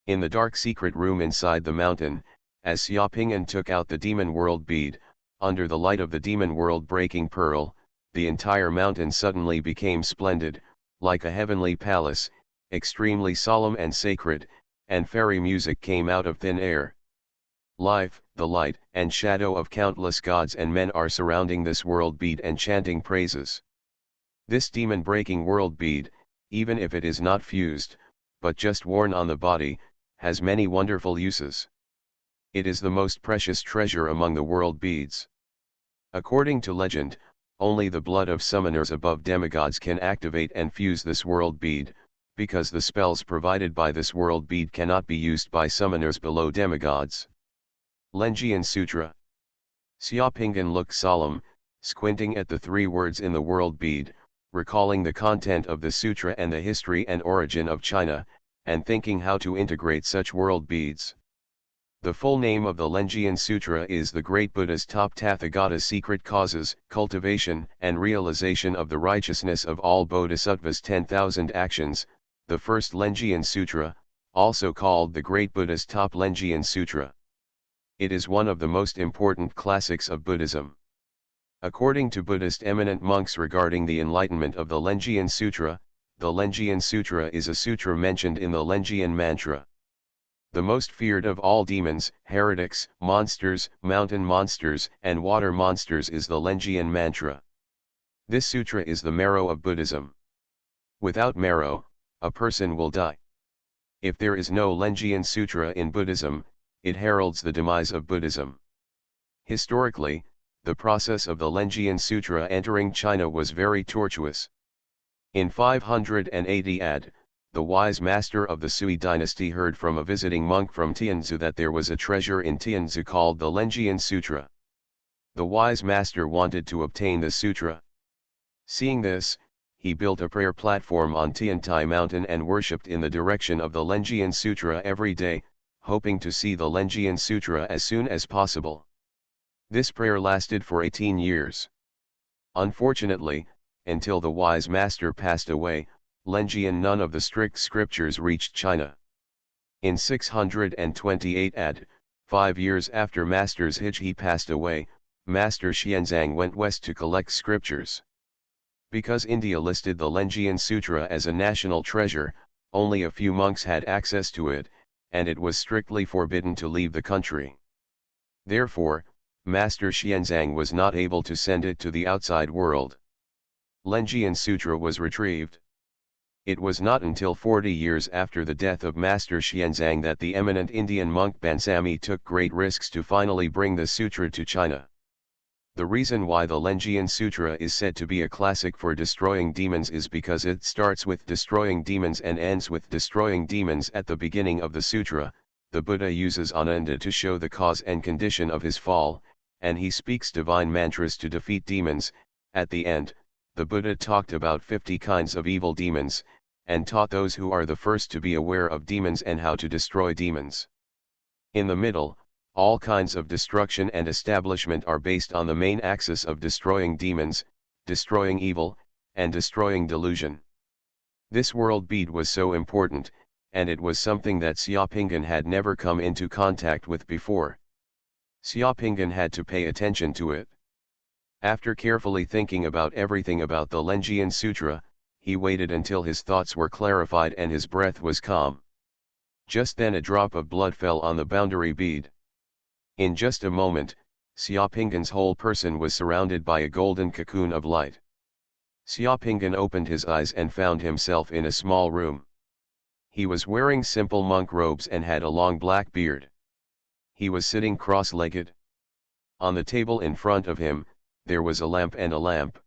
In the dark secret room inside the mountain, as Xiaopingyan took out the demon world bead, under the light of the demon world breaking pearl, the entire mountain suddenly became splendid, like a heavenly palace, extremely solemn and sacred, and fairy music came out of thin air. Life, the light and shadow of countless gods and men are surrounding this world bead and chanting praises. This demon-breaking world bead, even if it is not fused, but just worn on the body, has many wonderful uses. It is the most precious treasure among the world beads. According to legend, only the blood of summoners above demigods can activate and fuse this world bead, because the spells provided by this world bead cannot be used by summoners below demigods. Lenjian Sutra. Xiaopingan looked solemn, squinting at the 3 words in the world bead, recalling the content of the sutra and the history and origin of China, and thinking how to integrate such world beads. The full name of the Lenjian Sutra is The Great Buddha's Top Tathagata Secret Causes, Cultivation and Realization of the Righteousness of All Bodhisattvas 10,000 Actions, the first Lenjian Sutra, also called The Great Buddha's Top Lenjian Sutra. It is one of the most important classics of Buddhism. According to Buddhist eminent monks regarding the enlightenment of the Lenjian Sutra, the Lenjian Sutra is a sutra mentioned in the Lenjian mantra. The most feared of all demons, heretics, monsters, mountain monsters, and water monsters is the Lenjian mantra. This sutra is the marrow of Buddhism. Without marrow, a person will die. If there is no Lenjian Sutra in Buddhism, it heralds the demise of Buddhism. Historically, the process of the Lenjian Sutra entering China was very tortuous. In 580 AD, the wise master of the Sui dynasty heard from a visiting monk from Tianzu that there was a treasure in Tianzu called the Lenjian Sutra. The wise master wanted to obtain the sutra. Seeing this, he built a prayer platform on Tiantai mountain and worshipped in the direction of the Lenjian Sutra every day, hoping to see the Lenjian Sutra as soon as possible. This prayer lasted for 18 years. Unfortunately, until the wise master passed away, Lenjian none of the strict scriptures reached China. In 628 AD, 5 years after Master's Hijhe passed away, Master Xuanzang went west to collect scriptures. Because India listed the Lenjian Sutra as a national treasure, only a few monks had access to it, and it was strictly forbidden to leave the country. Therefore, Master Xuanzang was not able to send it to the outside world. Lenjian Sutra was retrieved. It was not until 40 years after the death of Master Xuanzang that the eminent Indian monk Bansami took great risks to finally bring the sutra to China. The reason why the Lenjian Sutra is said to be a classic for destroying demons is because it starts with destroying demons and ends with destroying demons. At the beginning of the sutra, the Buddha uses Ananda to show the cause and condition of his fall, and he speaks divine mantras to defeat demons. At the end, the Buddha talked about 50 kinds of evil demons, and taught those who are the first to be aware of demons and how to destroy demons. In the middle, all kinds of destruction and establishment are based on the main axis of destroying demons, destroying evil, and destroying delusion. This world bead was so important, and it was something that Xiaopingan had never come into contact with before. Xiaopingan had to pay attention to it. After carefully thinking about everything about the Lenjian Sutra, he waited until his thoughts were clarified and his breath was calm. Just then a drop of blood fell on the boundary bead. In just a moment, Xiaopingan's whole person was surrounded by a golden cocoon of light. Xiaopingan opened his eyes and found himself in a small room. He was wearing simple monk robes and had a long black beard. He was sitting cross-legged. On the table in front of him, there was a lamp and a lamp.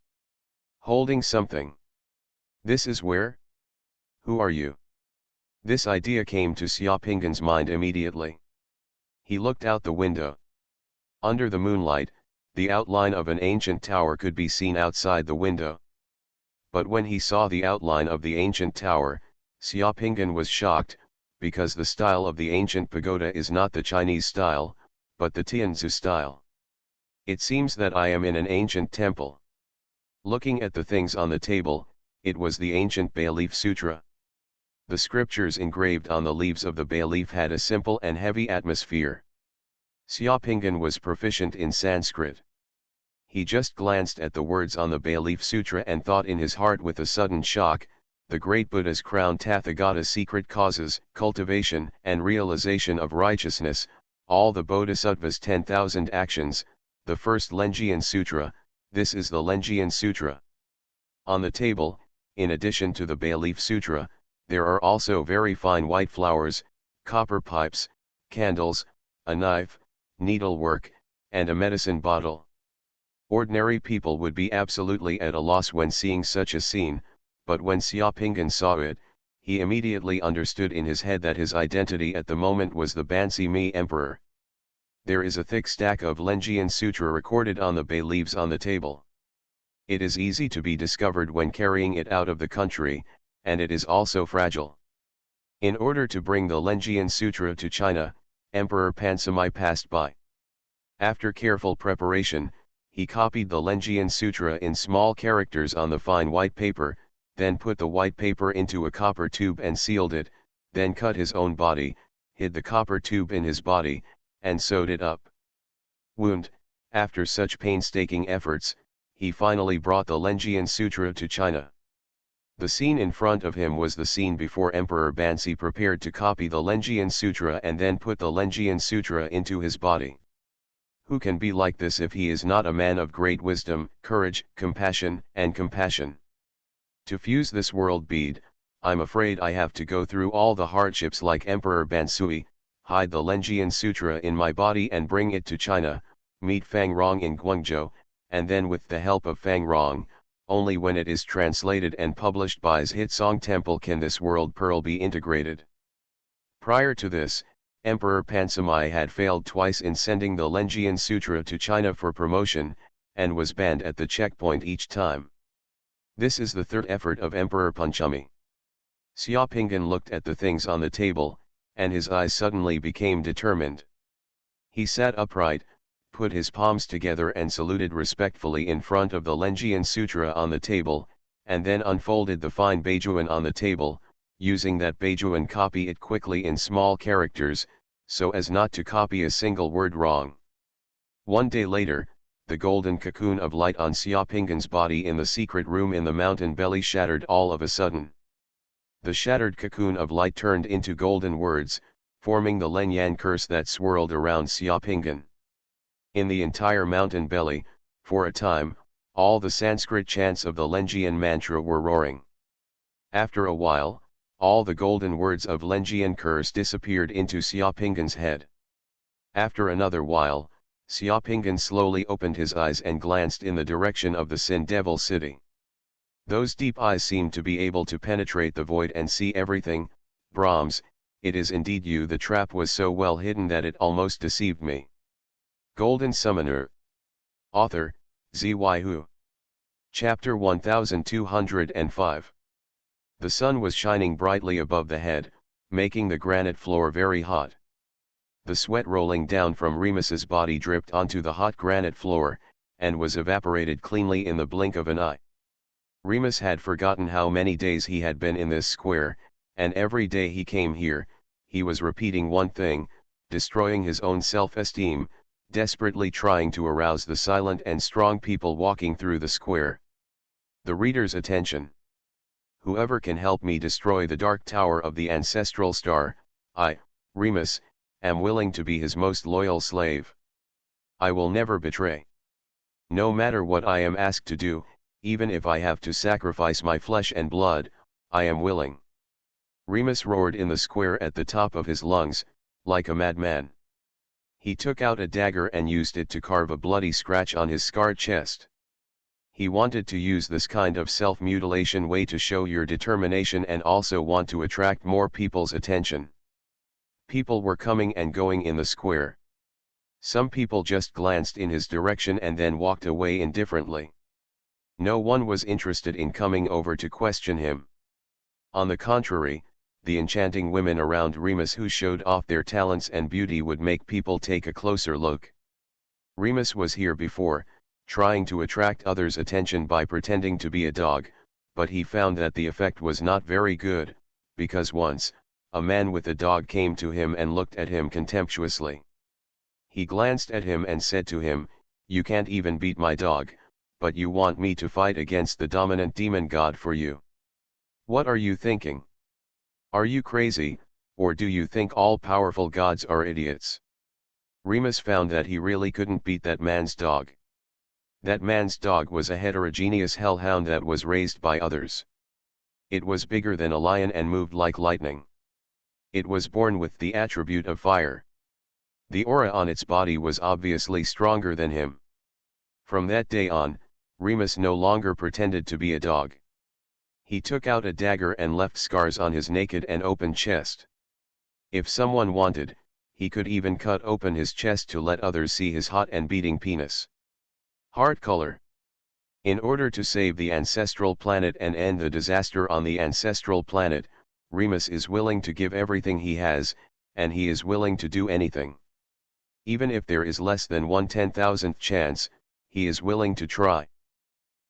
Holding something. This is where? Who are you? This idea came to Xiaopingan's mind immediately. He looked out the window. Under the moonlight, the outline of an ancient tower could be seen outside the window. But when he saw the outline of the ancient tower, Xiaopingan was shocked, because the style of the ancient pagoda is not the Chinese style, but the Tianzu style. It seems that I am in an ancient temple. Looking at the things on the table, it was the ancient bay leaf sutra. The scriptures engraved on the leaves of the bay leaf had a simple and heavy atmosphere. Xiaopingan was proficient in Sanskrit. He just glanced at the words on the bay leaf sutra and thought in his heart with a sudden shock, the great Buddha's crown Tathagata secret causes, cultivation and realization of righteousness, all the Bodhisattva's 10,000 actions, the first Lenjian Sutra. This is the Lenjian Sutra. On the table, in addition to the bay leaf sutra, there are also very fine white flowers, copper pipes, candles, a knife, needlework, and a medicine bottle. Ordinary people would be absolutely at a loss when seeing such a scene, but when Xiaopingan saw it, he immediately understood in his head that his identity at the moment was the Bansi Mi Emperor. There is a thick stack of Lenjian Sutra recorded on the bay leaves on the table. It is easy to be discovered when carrying it out of the country, and it is also fragile. In order to bring the Lenjian Sutra to China, Emperor Pansamai passed by. After careful preparation, he copied the Lenjian Sutra in small characters on the fine white paper, then put the white paper into a copper tube and sealed it, then cut his own body, hid the copper tube in his body, and sewed it up. After such painstaking efforts, he finally brought the Lenjian Sutra to China. The scene in front of him was the scene before Emperor Bansi prepared to copy the Lenjian Sutra and then put the Lenjian Sutra into his body. Who can be like this if he is not a man of great wisdom, courage, compassion, and compassion? To fuse this world bead, I'm afraid I have to go through all the hardships like Emperor Bansui, hide the Lenjian Sutra in my body and bring it to China, meet Fang Rong in Guangzhou, and then with the help of Fang Rong, only when it is translated and published by his hit song Temple can this world pearl be integrated. Prior to this, Emperor Pansamai had failed twice in sending the Lenjian Sutra to China for promotion, and was banned at the checkpoint each time. This is the third effort of Emperor Panchami. Xiaopingan looked at the things on the table, and his eyes suddenly became determined. He sat upright, put his palms together and saluted respectfully in front of the Lenjian Sutra on the table, and then unfolded the fine Beijuan on the table, using that Beijuan copy it quickly in small characters, so as not to copy a single word wrong. One day later, the golden cocoon of light on Xiaopingan's body in the secret room in the mountain belly shattered all of a sudden. The shattered cocoon of light turned into golden words, forming the Lenyan curse that swirled around Xiaopingan. In the entire mountain belly, for a time, all the Sanskrit chants of the Lenjian mantra were roaring. After a while, all the golden words of Lenjian curse disappeared into Xiaopingan's head. After another while, Xiaopingan slowly opened his eyes and glanced in the direction of the Sin Devil city. Those deep eyes seemed to be able to penetrate the void and see everything. Brahms, it is indeed you. The trap was so well hidden that it almost deceived me. Golden Summoner. Author, Xuanhuan. Chapter 1205. The sun was shining brightly above the head, making the granite floor very hot. The sweat rolling down from Remus's body dripped onto the hot granite floor, and was evaporated cleanly in the blink of an eye. Remus had forgotten how many days he had been in this square, and every day he came here, he was repeating one thing, destroying his own self-esteem, desperately trying to arouse the silent and strong people walking through the square. The reader's attention. Whoever can help me destroy the dark tower of the ancestral star, I, Remus, am willing to be his most loyal slave. I will never betray. No matter what I am asked to do, even if I have to sacrifice my flesh and blood, I am willing. Remus roared in the square at the top of his lungs, like a madman. He took out a dagger and used it to carve a bloody scratch on his scarred chest. He wanted to use this kind of self-mutilation way to show your determination and also want to attract more people's attention. People were coming and going in the square. Some people just glanced in his direction and then walked away indifferently. No one was interested in coming over to question him. On the contrary, the enchanting women around Remus who showed off their talents and beauty would make people take a closer look. Remus was here before, trying to attract others' attention by pretending to be a dog, but he found that the effect was not very good, because once, a man with a dog came to him and looked at him contemptuously. He glanced at him and said to him, "You can't even beat my dog, but you want me to fight against the dominant demon god for you. What are you thinking? Are you crazy, or do you think all-powerful gods are idiots? Remus found that he really couldn't beat that man's dog. That man's dog was a heterogeneous hellhound that was raised by others. It was bigger than a lion and moved like lightning. It was born with the attribute of fire. The aura on its body was obviously stronger than him. From that day on, Remus no longer pretended to be a dog. He took out a dagger and left scars on his naked and open chest. If someone wanted, he could even cut open his chest to let others see his hot and beating penis. Heart color. In order to save the ancestral planet and end the disaster on the ancestral planet, Remus is willing to give everything he has, and he is willing to do anything. Even if there is less than 1/10,000th chance, he is willing to try.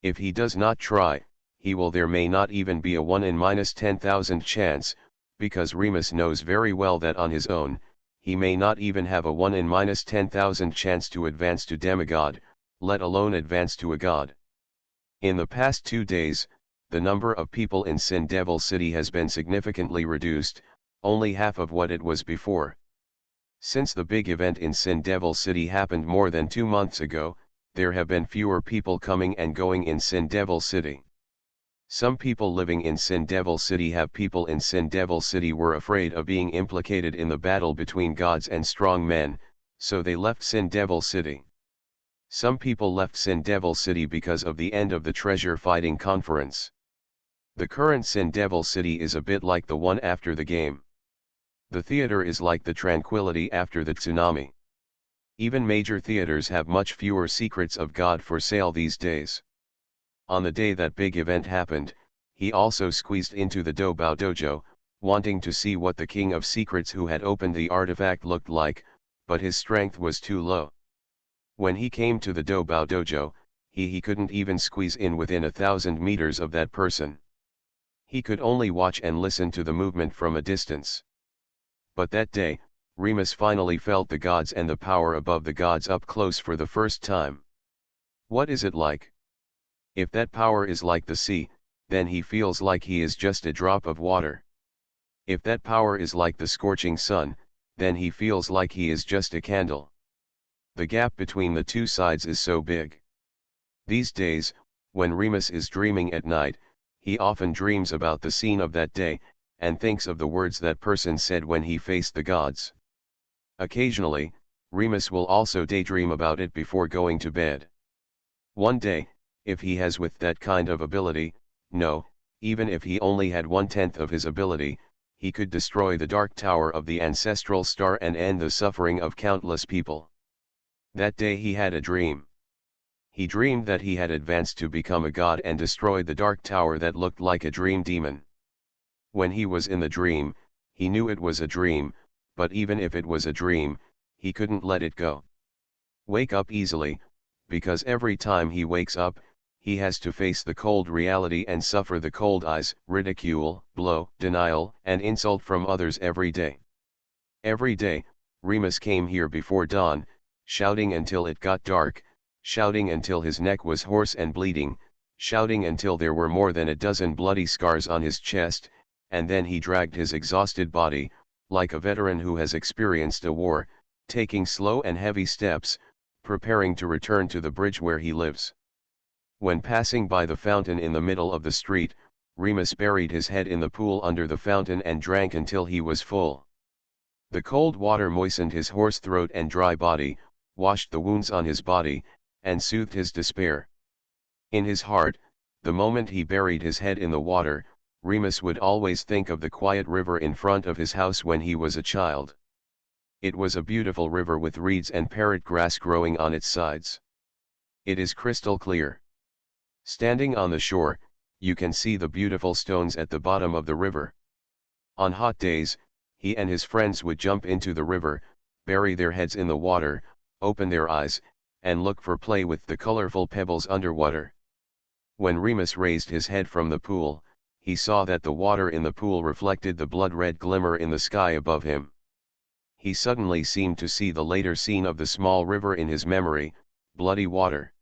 If he does not try, there may not even be a 1 in -10,000 chance, because Remus knows very well that on his own, he may not even have a 1 in -10,000 chance to advance to demigod, let alone advance to a god. In the past 2 days, the number of people in Sin Devil City has been significantly reduced, only half of what it was before. Since the big event in Sin Devil City happened more than 2 months ago, there have been fewer people coming and going in Sin Devil City. Some people living in Sin Devil City were afraid of being implicated in the battle between gods and strong men, so they left Sin Devil City. Some people left Sin Devil City because of the end of the treasure fighting conference. The current Sin Devil City is a bit like the one after the game. The theater is like the tranquility after the tsunami. Even major theaters have much fewer secrets of God for sale these days. On the day that big event happened, he also squeezed into the Dobao Dojo, wanting to see what the King of Secrets who had opened the artifact looked like, but his strength was too low. When he came to the Dobao Dojo, he couldn't even squeeze in within 1,000 meters of that person. He could only watch and listen to the movement from a distance. But that day, Remus finally felt the gods and the power above the gods up close for the first time. What is it like? If that power is like the sea, then he feels like he is just a drop of water. If that power is like the scorching sun, then he feels like he is just a candle. The gap between the two sides is so big. These days, when Remus is dreaming at night, he often dreams about the scene of that day, and thinks of the words that person said when he faced the gods. Occasionally, Remus will also daydream about it before going to bed. One day, if he has with that kind of ability, no, even if he only had 1/10 of his ability, he could destroy the Dark Tower of the Ancestral Star and end the suffering of countless people. That day he had a dream. He dreamed that he had advanced to become a god and destroyed the Dark Tower that looked like a dream demon. When he was in the dream, he knew it was a dream, but even if it was a dream, he couldn't let it go. Wake up easily, because every time he wakes up, he has to face the cold reality and suffer the cold eyes, ridicule, blow, denial, and insult from others every day. Every day, Remus came here before dawn, shouting until it got dark, shouting until his neck was hoarse and bleeding, shouting until there were more than a dozen bloody scars on his chest, and then he dragged his exhausted body, like a veteran who has experienced a war, taking slow and heavy steps, preparing to return to the bridge where he lives. When passing by the fountain in the middle of the street, Remus buried his head in the pool under the fountain and drank until he was full. The cold water moistened his hoarse throat and dry body, washed the wounds on his body, and soothed his despair. In his heart, the moment he buried his head in the water, Remus would always think of the quiet river in front of his house when he was a child. It was a beautiful river with reeds and parrot grass growing on its sides. It is crystal clear. Standing on the shore, you can see the beautiful stones at the bottom of the river. On hot days, he and his friends would jump into the river, bury their heads in the water, open their eyes, and look for play with the colorful pebbles underwater. When Remus raised his head from the pool, he saw that the water in the pool reflected the blood-red glimmer in the sky above him. He suddenly seemed to see the later scene of the small river in his memory, bloody water.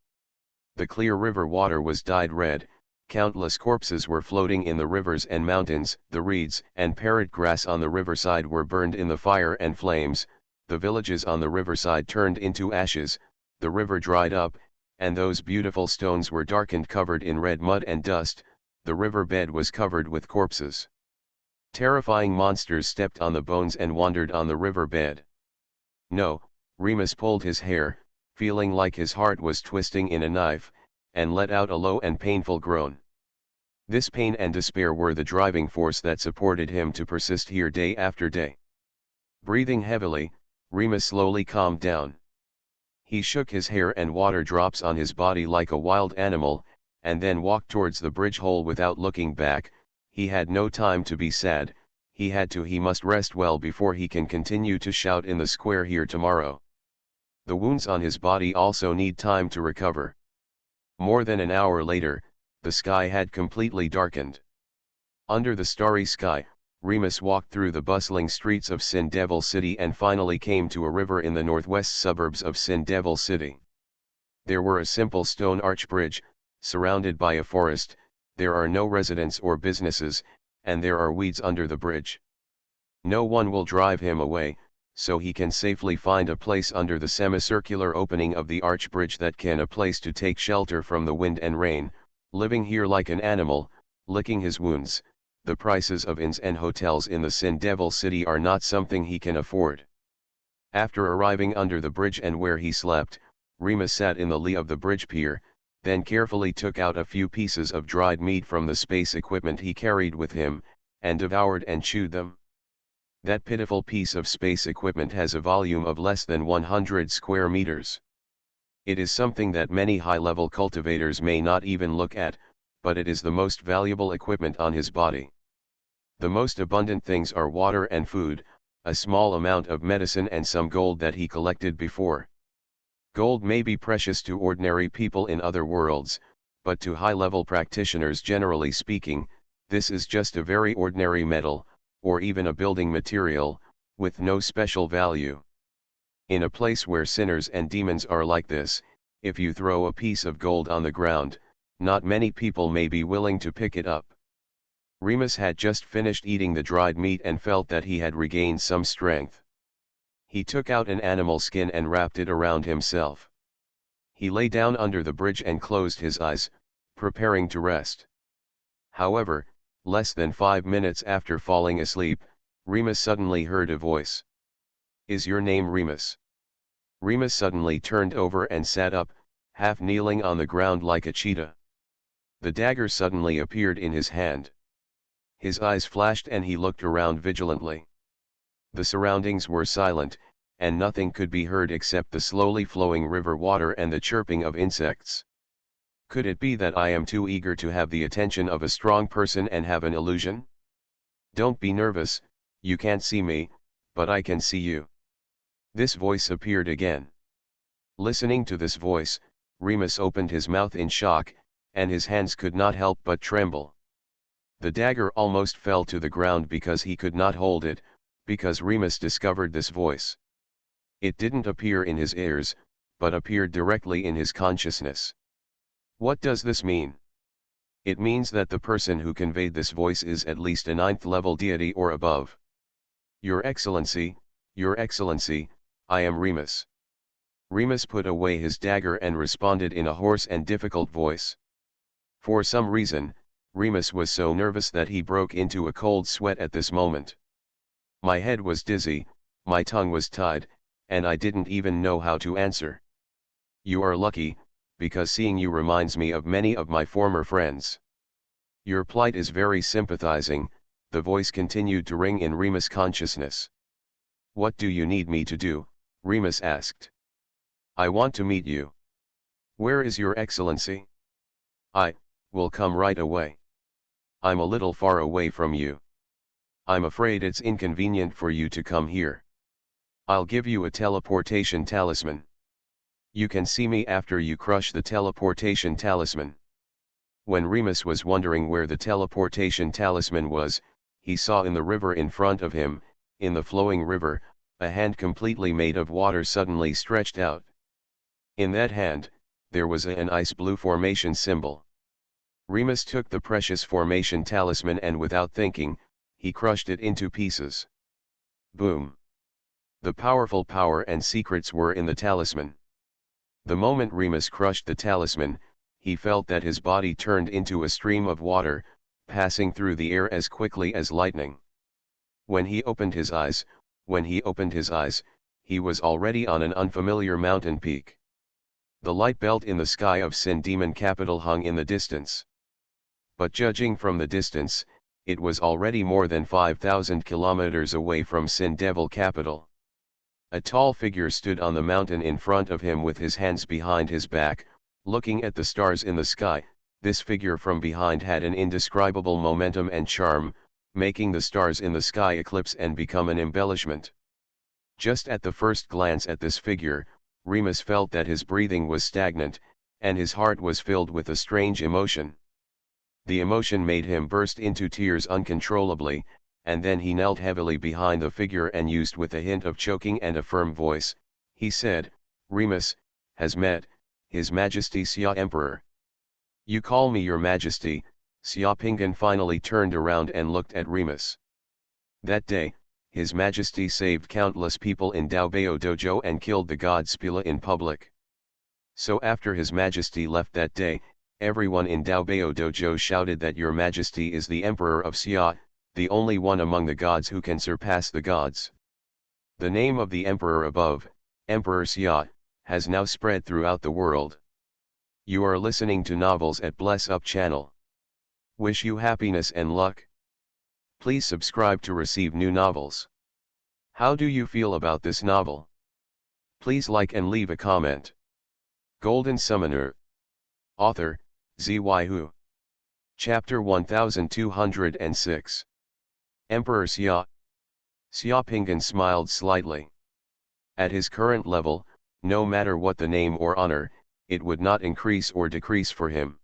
The clear river water was dyed red, countless corpses were floating in the rivers and mountains, the reeds and parrot grass on the riverside were burned in the fire and flames, the villages on the riverside turned into ashes, the river dried up, and those beautiful stones were darkened, covered in red mud and dust, the river bed was covered with corpses. Terrifying monsters stepped on the bones and wandered on the river bed. No, Remus pulled his hair, feeling like his heart was twisting in a knife, and let out a low and painful groan. This pain and despair were the driving force that supported him to persist here day after day. Breathing heavily, Remus slowly calmed down. He shook his hair and water drops on his body like a wild animal, and then walked towards the bridge hole without looking back. He had no time to be sad, he must rest well before he can continue to shout in the square here tomorrow. The wounds on his body also need time to recover. More than an hour later, the sky had completely darkened. Under the starry sky, Remus walked through the bustling streets of Sin Devil City and finally came to a river in the northwest suburbs of Sin Devil City. There were a simple stone arch bridge, surrounded by a forest, there are no residents or businesses, and there are weeds under the bridge. No one will drive him away, so he can safely find a place under the semicircular opening of the arch bridge that can a place to take shelter from the wind and rain, living here like an animal, licking his wounds. The prices of inns and hotels in the Sin Devil City are not something he can afford. After arriving under the bridge and where he slept, Remus sat in the lee of the bridge pier, then carefully took out a few pieces of dried meat from the space equipment he carried with him, and devoured and chewed them. That pitiful piece of space equipment has a volume of less than 100 square meters. It is something that many high-level cultivators may not even look at, but it is the most valuable equipment on his body. The most abundant things are water and food, a small amount of medicine and some gold that he collected before. Gold may be precious to ordinary people in other worlds, but to high-level practitioners generally speaking, this is just a very ordinary metal, or even a building material, with no special value. In a place where sinners and demons are like this, if you throw a piece of gold on the ground, not many people may be willing to pick it up. Remus had just finished eating the dried meat and felt that he had regained some strength. He took out an animal skin and wrapped it around himself. He lay down under the bridge and closed his eyes, preparing to rest. However, less than 5 minutes after falling asleep, Remus suddenly heard a voice. "Is your name Remus?" Remus suddenly turned over and sat up, half kneeling on the ground like a cheetah. The dagger suddenly appeared in his hand. His eyes flashed and he looked around vigilantly. The surroundings were silent, and nothing could be heard except the slowly flowing river water and the chirping of insects. Could it be that I am too eager to have the attention of a strong person and have an illusion? Don't be nervous, you can't see me, but I can see you. This voice appeared again. Listening to this voice, Remus opened his mouth in shock, and his hands could not help but tremble. The dagger almost fell to the ground because he could not hold it, because Remus discovered this voice. It didn't appear in his ears, but appeared directly in his consciousness. What does this mean? It means that the person who conveyed this voice is at least a 9th level deity or above. Your Excellency, I am Remus. Remus put away his dagger and responded in a hoarse and difficult voice. For some reason, Remus was so nervous that he broke into a cold sweat at this moment. My head was dizzy, my tongue was tied, and I didn't even know how to answer. You are lucky, because seeing you reminds me of many of my former friends. Your plight is very sympathizing, the voice continued to ring in Remus' consciousness. What do you need me to do? Remus asked. I want to meet you. Where is your Excellency? I will come right away. I'm a little far away from you. I'm afraid it's inconvenient for you to come here. I'll give you a teleportation talisman. You can see me after you crush the teleportation talisman. When Remus was wondering where the teleportation talisman was, he saw in the river in front of him, in the flowing river, a hand completely made of water suddenly stretched out. In that hand, there was an ice blue formation symbol. Remus took the precious formation talisman and without thinking, he crushed it into pieces. Boom! The powerful power and secrets were in the talisman. The moment Remus crushed the talisman, he felt that his body turned into a stream of water, passing through the air as quickly as lightning. When he opened his eyes, he was already on an unfamiliar mountain peak. The light belt in the sky of Sin Demon capital hung in the distance. But judging from the distance, it was already more than 5,000 kilometers away from Sin Devil capital. A tall figure stood on the mountain in front of him with his hands behind his back, looking at the stars in the sky. This figure from behind had an indescribable momentum and charm, making the stars in the sky eclipse and become an embellishment. Just at the first glance at this figure, Remus felt that his breathing was stagnant, and his heart was filled with a strange emotion. The emotion made him burst into tears uncontrollably, and then he knelt heavily behind the figure and used with a hint of choking and a firm voice, he said, "Remus has met His Majesty Xia Emperor." "You call me your Majesty." Xia Pingan finally turned around and looked at Remus. That day, His Majesty saved countless people in Daobao Dojo and killed the god Spila in public. So after His Majesty left that day, everyone in Daobao Dojo shouted that your Majesty is the Emperor of Xia, the only one among the gods who can surpass the gods. The name of the Emperor above, Emperor Xia, has now spread throughout the world. You are listening to Novels at Bless Up channel. Wish you happiness and luck. Please subscribe to receive new novels. How do you feel about this novel? Please like and leave a comment. Golden Summoner. Author, Xuanhuan. Chapter 1206. Emperor Xia. Xia Pingan smiled slightly. At his current level, no matter what the name or honor, it would not increase or decrease for him.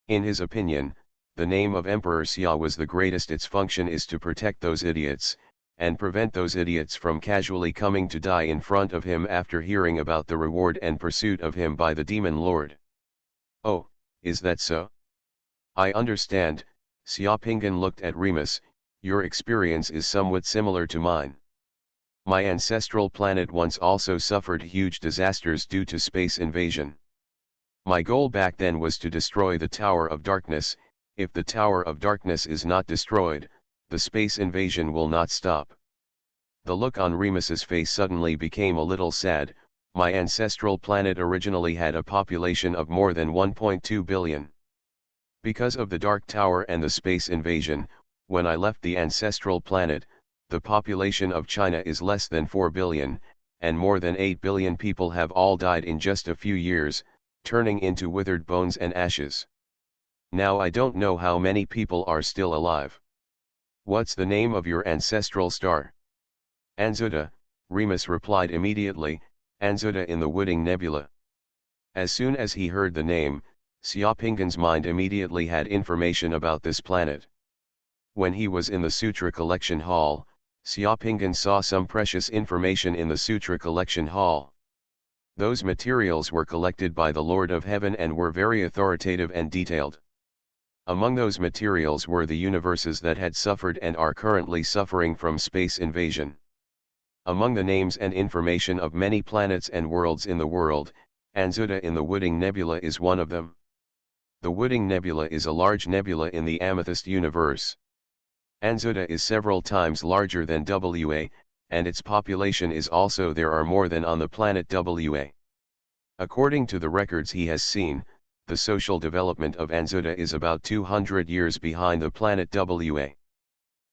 In his opinion, the name of Emperor Xia was the greatest. Its function is to protect those idiots, and prevent those idiots from casually coming to die in front of him after hearing about the reward and pursuit of him by the Demon Lord. Oh, is that so? I understand. Xia Pingan looked at Remus. Your experience is somewhat similar to mine. My ancestral planet once also suffered huge disasters due to space invasion. My goal back then was to destroy the Tower of Darkness. If the Tower of Darkness is not destroyed, the space invasion will not stop. The look on Remus's face suddenly became a little sad. My ancestral planet originally had a population of more than 1.2 billion. Because of the Dark Tower and the space invasion, when I left the ancestral planet, the population of China is less than 4 billion, and more than 8 billion people have all died in just a few years, turning into withered bones and ashes. Now I don't know how many people are still alive. What's the name of your ancestral star? Anzuta, Remus replied immediately, Anzuta in the Wooding Nebula. As soon as he heard the name, Xia Pingan's mind immediately had information about this planet. When he was in the Sutra Collection Hall, Xia Pingan saw some precious information in the Sutra Collection Hall. Those materials were collected by the Lord of Heaven and were very authoritative and detailed. Among those materials were the universes that had suffered and are currently suffering from space invasion. Among the names and information of many planets and worlds in the world, Anzuta in the Wooding Nebula is one of them. The Wooding Nebula is a large nebula in the Amethyst universe. Anzuta is several times larger than WA, and its population is also there are more than on the planet WA. According to the records he has seen, the social development of Anzuta is about 200 years behind the planet WA.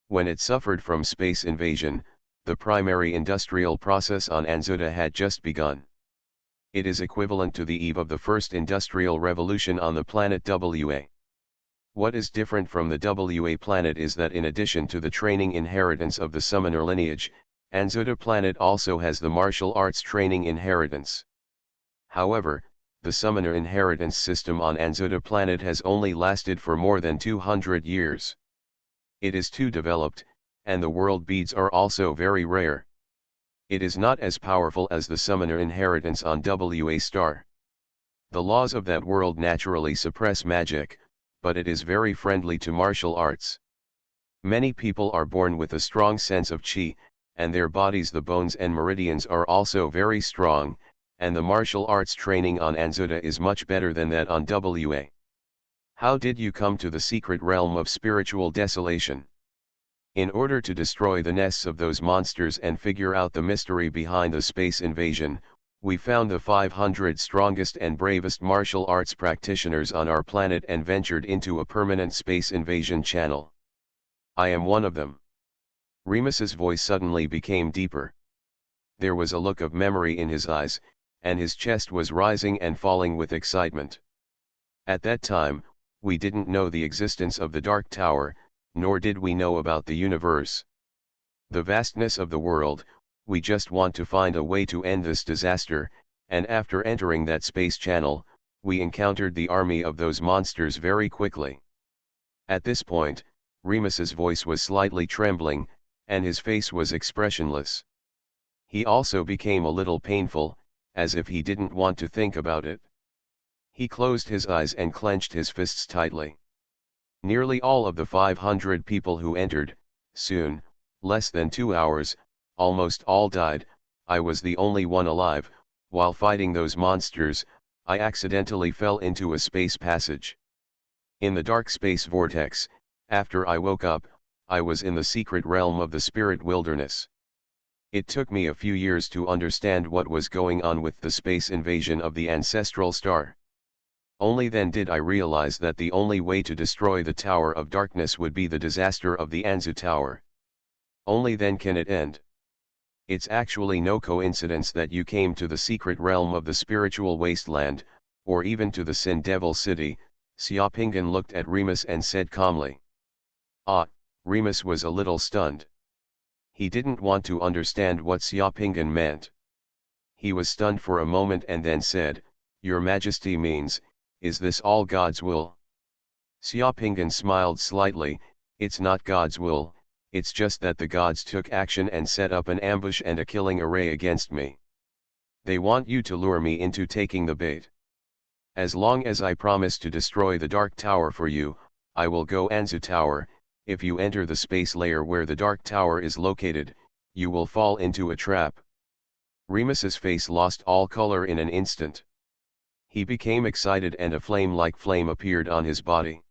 When it suffered from space invasion, the primary industrial process on Anzuta had just begun. It is equivalent to the eve of the first industrial revolution on the planet WA. What is different from the WA planet is that in addition to the training inheritance of the summoner lineage, Anzuta planet also has the martial arts training inheritance. However, the summoner inheritance system on Anzuta planet has only lasted for more than 200 years. It is too developed, and the world beads are also very rare. It is not as powerful as the summoner inheritance on WA star. The laws of that world naturally suppress magic, but it is very friendly to martial arts. Many people are born with a strong sense of qi, and their bodies, the bones and meridians, are also very strong, and the martial arts training on Anzuta is much better than that on WA. How did you come to the secret realm of spiritual desolation? In order to destroy the nests of those monsters and figure out the mystery behind the space invasion, we found the 500 strongest and bravest martial arts practitioners on our planet and ventured into a permanent space invasion channel. I am one of them. Remus's voice suddenly became deeper. There was a look of memory in his eyes, and his chest was rising and falling with excitement. At that time, we didn't know the existence of the Dark Tower, nor did we know about the universe. The vastness of the world, we just want to find a way to end this disaster, and after entering that space channel, we encountered the army of those monsters very quickly. At this point, Remus's voice was slightly trembling, and his face was expressionless. He also became a little painful, as if he didn't want to think about it. He closed his eyes and clenched his fists tightly. Nearly all of the 500 people who entered, soon, less than 2 hours, almost all died. I was the only one alive. While fighting those monsters, I accidentally fell into a space passage. In the dark space vortex, after I woke up, I was in the secret realm of the spirit wilderness. It took me a few years to understand what was going on with the space invasion of the ancestral star. Only then did I realize that the only way to destroy the Tower of Darkness would be the disaster of the Anzu Tower. Only then can it end. It's actually no coincidence that you came to the secret realm of the spiritual wasteland, or even to the Sin Devil City. Xiaopingan looked at Remus and said calmly. Remus was a little stunned. He didn't want to understand what Xiaopingan meant. He was stunned for a moment and then said, "Your Majesty means, is this all God's will?" Xiaopingan smiled slightly. "It's not God's will, it's just that the gods took action and set up an ambush and a killing array against me. They want you to lure me into taking the bait. As long as I promise to destroy the Dark Tower for you, I will go Anzu Tower. If you enter the space layer where the Dark Tower is located, you will fall into a trap." Remus's face lost all color in an instant. He became excited and a flame-like flame appeared on his body.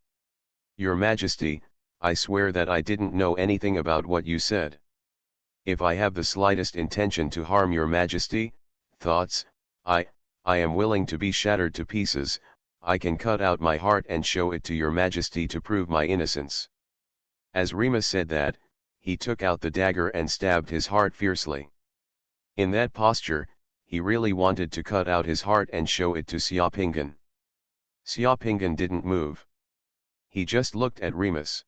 "Your Majesty, I swear that I didn't know anything about what you said. If I have the slightest intention to harm your Majesty, thoughts, I am willing to be shattered to pieces. I can cut out my heart and show it to your Majesty to prove my innocence." As Remus said that, he took out the dagger and stabbed his heart fiercely. In that posture, he really wanted to cut out his heart and show it to Xiaopingan. Xiaopingan didn't move. He just looked at Remus.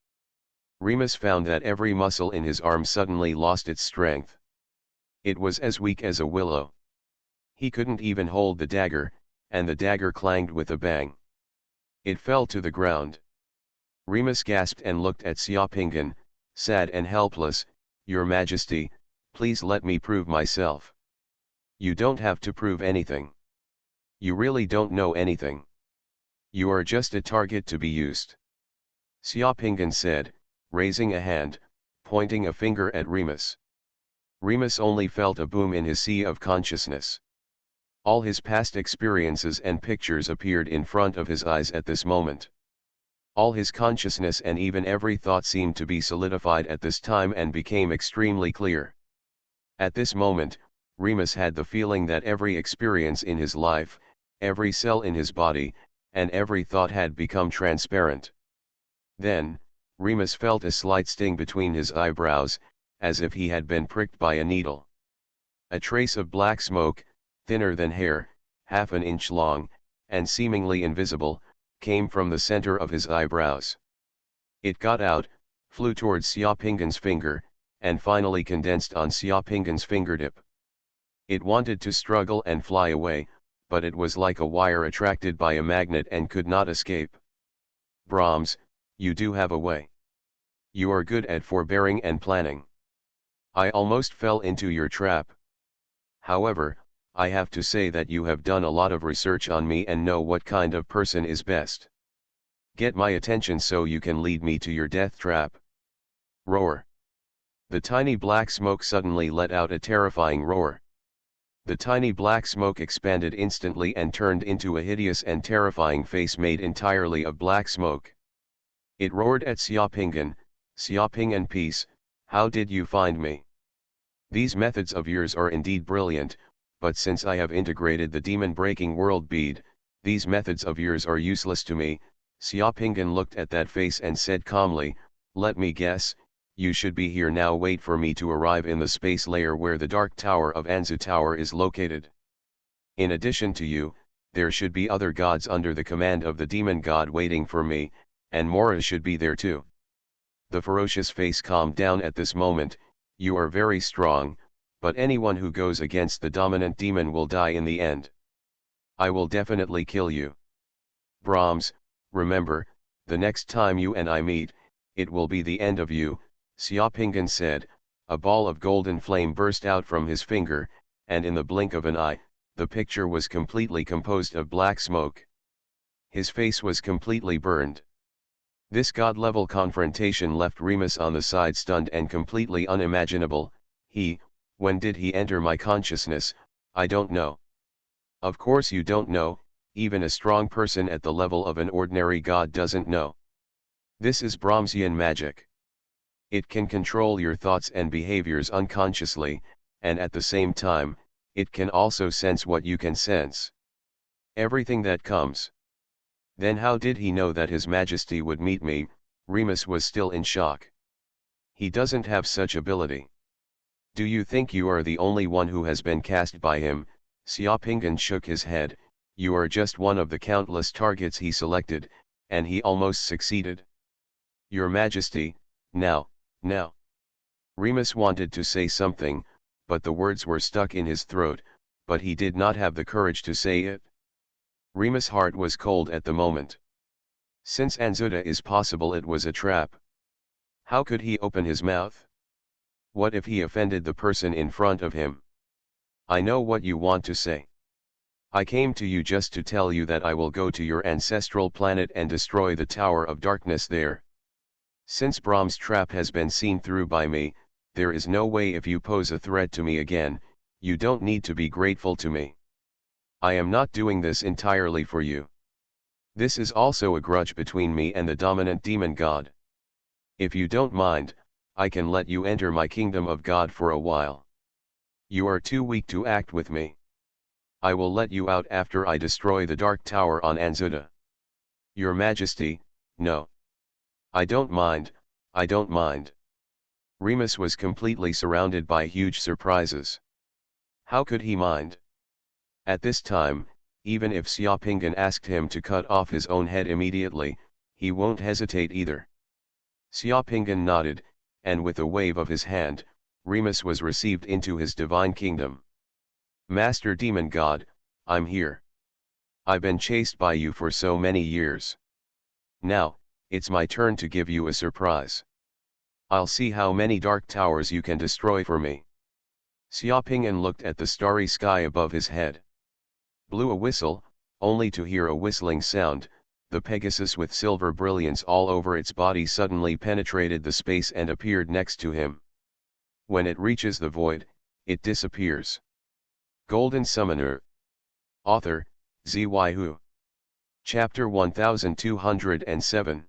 Remus found that every muscle in his arm suddenly lost its strength. It was as weak as a willow. He couldn't even hold the dagger, and the dagger clanged with a bang. It fell to the ground. Remus gasped and looked at Xiaopingan, sad and helpless. "Your Majesty, please let me prove myself." "You don't have to prove anything. You really don't know anything. You are just a target to be used," Xiaopingan said, raising a hand, pointing a finger at Remus. Remus only felt a boom in his sea of consciousness. All his past experiences and pictures appeared in front of his eyes at this moment. All his consciousness and even every thought seemed to be solidified at this time and became extremely clear. At this moment, Remus had the feeling that every experience in his life, every cell in his body, and every thought had become transparent. Then, Remus felt a slight sting between his eyebrows, as if he had been pricked by a needle. A trace of black smoke, thinner than hair, half an inch long, and seemingly invisible, came from the center of his eyebrows. It got out, flew towards Xiaopingan's finger, and finally condensed on Xiaopingan's fingertip. It wanted to struggle and fly away, but it was like a wire attracted by a magnet and could not escape. "Brahms, you do have a way. You are good at forbearing and planning. I almost fell into your trap. However, I have to say that you have done a lot of research on me and know what kind of person is best. Get my attention so you can lead me to your death trap." Roar. The tiny black smoke suddenly let out a terrifying roar. The tiny black smoke expanded instantly and turned into a hideous and terrifying face made entirely of black smoke. It roared at Xiaopingan, "Xiaopingan peace, how did you find me? These methods of yours are indeed brilliant, but since I have integrated the demon-breaking world bead, these methods of yours are useless to me." Xiaopingan looked at that face and said calmly, "Let me guess, you should be here now. Wait for me to arrive in the space layer where the Dark Tower of Anzu Tower is located. In addition to you, there should be other gods under the command of the demon god waiting for me, and Mora should be there too." The ferocious face calmed down at this moment. "You are very strong, but anyone who goes against the dominant demon will die in the end. I will definitely kill you. Brahms, remember, the next time you and I meet, it will be the end of you," Xiaopingan said. A ball of golden flame burst out from his finger, and in the blink of an eye, the picture was completely composed of black smoke. His face was completely burned. This god-level confrontation left Remus on the side stunned and completely unimaginable. When did he enter my consciousness? I don't know." "Of course you don't know, even a strong person at the level of an ordinary god doesn't know. This is Brahmsian magic. It can control your thoughts and behaviors unconsciously, and at the same time, it can also sense what you can sense. Everything that comes." "Then how did he know that His Majesty would meet me?" Remus was still in shock. "He doesn't have such ability." "Do you think you are the only one who has been cast by him?" Xiaopingan shook his head. "You are just one of the countless targets he selected, and he almost succeeded." "Your Majesty, now. Remus wanted to say something, but the words were stuck in his throat, but he did not have the courage to say it. Remus' heart was cold at the moment. Since Anzuta is possible it was a trap. How could he open his mouth? What if he offended the person in front of him? "I know what you want to say. I came to you just to tell you that I will go to your ancestral planet and destroy the Tower of Darkness there. Since Brahm's trap has been seen through by me, there is no way if you pose a threat to me again, you don't need to be grateful to me. I am not doing this entirely for you. This is also a grudge between me and the dominant demon god. If you don't mind, I can let you enter my kingdom of God for a while. You are too weak to act with me. I will let you out after I destroy the Dark Tower on Anzuta." "Your Majesty, no. I don't mind. Remus was completely surrounded by huge surprises. How could he mind? At this time, even if Xiaopingan asked him to cut off his own head immediately, he won't hesitate either. Xiaopingan nodded, and with a wave of his hand, Remus was received into his divine kingdom. "Master Demon God, I'm here. I've been chased by you for so many years. Now, it's my turn to give you a surprise. I'll see how many dark towers you can destroy for me." Xiaopingan looked at the starry sky above his head. Blew a whistle, only to hear a whistling sound. The Pegasus with silver brilliance all over its body suddenly penetrated the space and appeared next to him. When it reaches the void, it disappears. Golden Summoner. Author, Xuanhuan. Chapter 1207.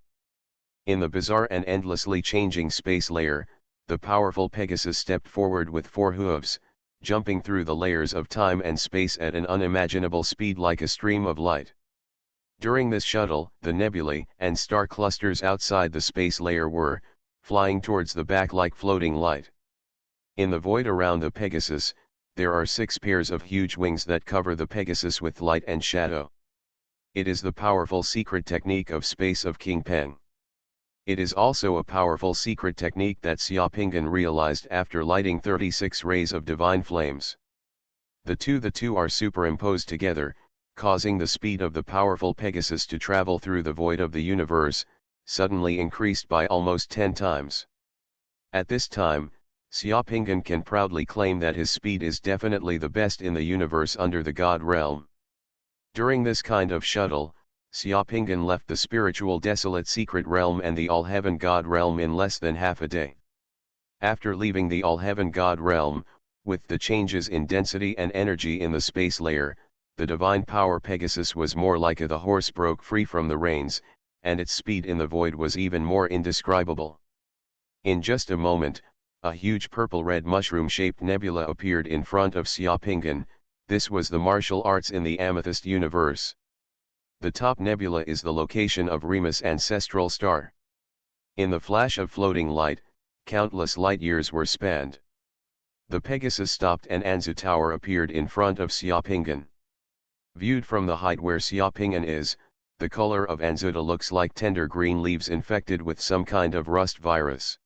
In the bizarre and endlessly changing space layer, the powerful Pegasus stepped forward with 4 hooves, jumping through the layers of time and space at an unimaginable speed like a stream of light. During this shuttle, the nebulae and star clusters outside the space layer were flying towards the back like floating light. In the void around the Pegasus, there are 6 pairs of huge wings that cover the Pegasus with light and shadow. It is the powerful secret technique of space of King Peng. It is also a powerful secret technique that Xiaopingan realized after lighting 36 rays of divine flames. The two are superimposed together, causing the speed of the powerful Pegasus to travel through the void of the universe, suddenly increased by almost 10 times. At this time, Xiaopingan can proudly claim that his speed is definitely the best in the universe under the God realm. During this kind of shuttle, Xiaopingan left the spiritual desolate secret realm and the all-heaven God realm in less than half a day. After leaving the all-heaven god realm, with the changes in density and energy in the space layer, the divine power Pegasus was more like the horse broke free from the reins, and its speed in the void was even more indescribable. In just a moment, a huge purple-red mushroom-shaped nebula appeared in front of Xiaopingan. This was the martial arts in the Amethyst universe. The top nebula is the location of Remus' ancestral star. In the flash of floating light, countless light years were spanned. The Pegasus stopped and Anzu Tower appeared in front of Xiaopingan. Viewed from the height where Xiaopingan is, the color of Anzuta looks like tender green leaves infected with some kind of rust virus.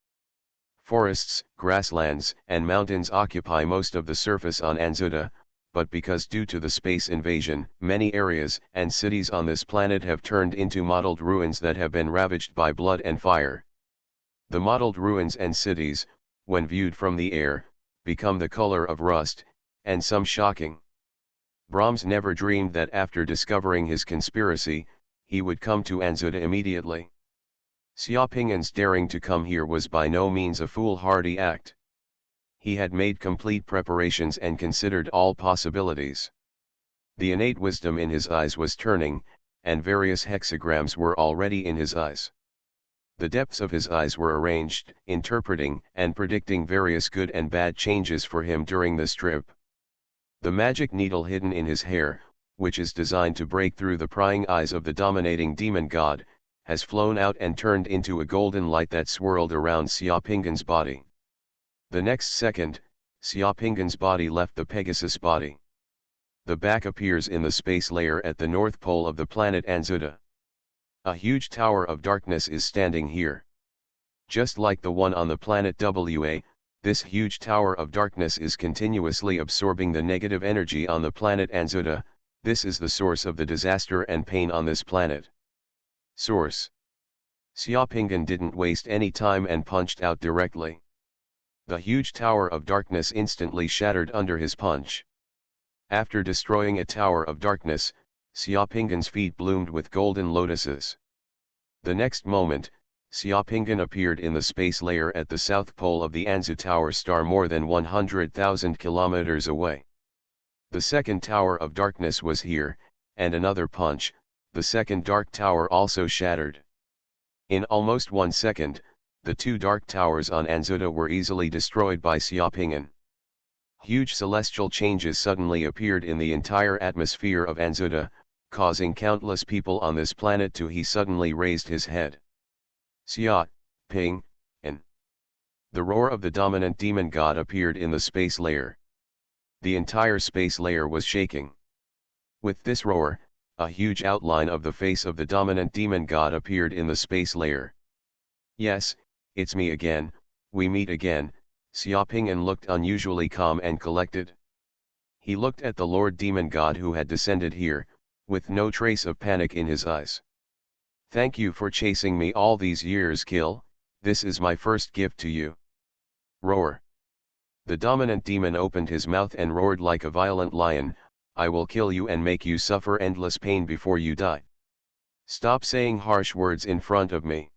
Forests, grasslands, and mountains occupy most of the surface on Anzuta, but because due to the space invasion, many areas and cities on this planet have turned into mottled ruins that have been ravaged by blood and fire. The mottled ruins and cities, when viewed from the air, become the color of rust, and some shocking. Brahms never dreamed that after discovering his conspiracy, he would come to Anzuta immediately. Xiaopingan's daring to come here was by no means a foolhardy act. He had made complete preparations and considered all possibilities. The innate wisdom in his eyes was turning, and various hexagrams were already in his eyes. The depths of his eyes were arranged, interpreting and predicting various good and bad changes for him during this trip. The magic needle hidden in his hair, which is designed to break through the prying eyes of the dominating demon god, has flown out and turned into a golden light that swirled around Xiaopingan's body. The next second, Xiaopingan's body left the Pegasus body. The back appears in the space layer at the north pole of the planet Anzuta. A huge tower of darkness is standing here. Just like the one on the planet WA, this huge tower of darkness is continuously absorbing the negative energy on the planet Anzuta. This is the source of the disaster and pain on this planet. Source. Xiaopingan didn't waste any time and punched out directly. The huge tower of darkness instantly shattered under his punch. After destroying a tower of darkness, Xiaopingan's feet bloomed with golden lotuses. The next moment, Xiaopingan appeared in the space layer at the south pole of the Anzu Tower star more than 100,000 kilometers away. The second tower of darkness was here, and another punch, the second dark tower also shattered. In almost 1 second, the two dark towers on Anzuta were easily destroyed by Xiaopingan. Huge celestial changes suddenly appeared in the entire atmosphere of Anzuta, causing countless people on this planet to. He suddenly raised his head. Xia-Ping, and the roar of the dominant demon god appeared in the space layer. The entire space layer was shaking. With this roar, a huge outline of the face of the dominant demon god appeared in the space layer. Yes, it's me again, we meet again. Xiaopingan looked unusually calm and collected. He looked at the Lord Demon God who had descended here, with no trace of panic in his eyes. Thank you for chasing me all these years, Kill. This is my first gift to you. Roar. The dominant demon opened his mouth and roared like a violent lion. I will kill you and make you suffer endless pain before you die. Stop saying harsh words in front of me.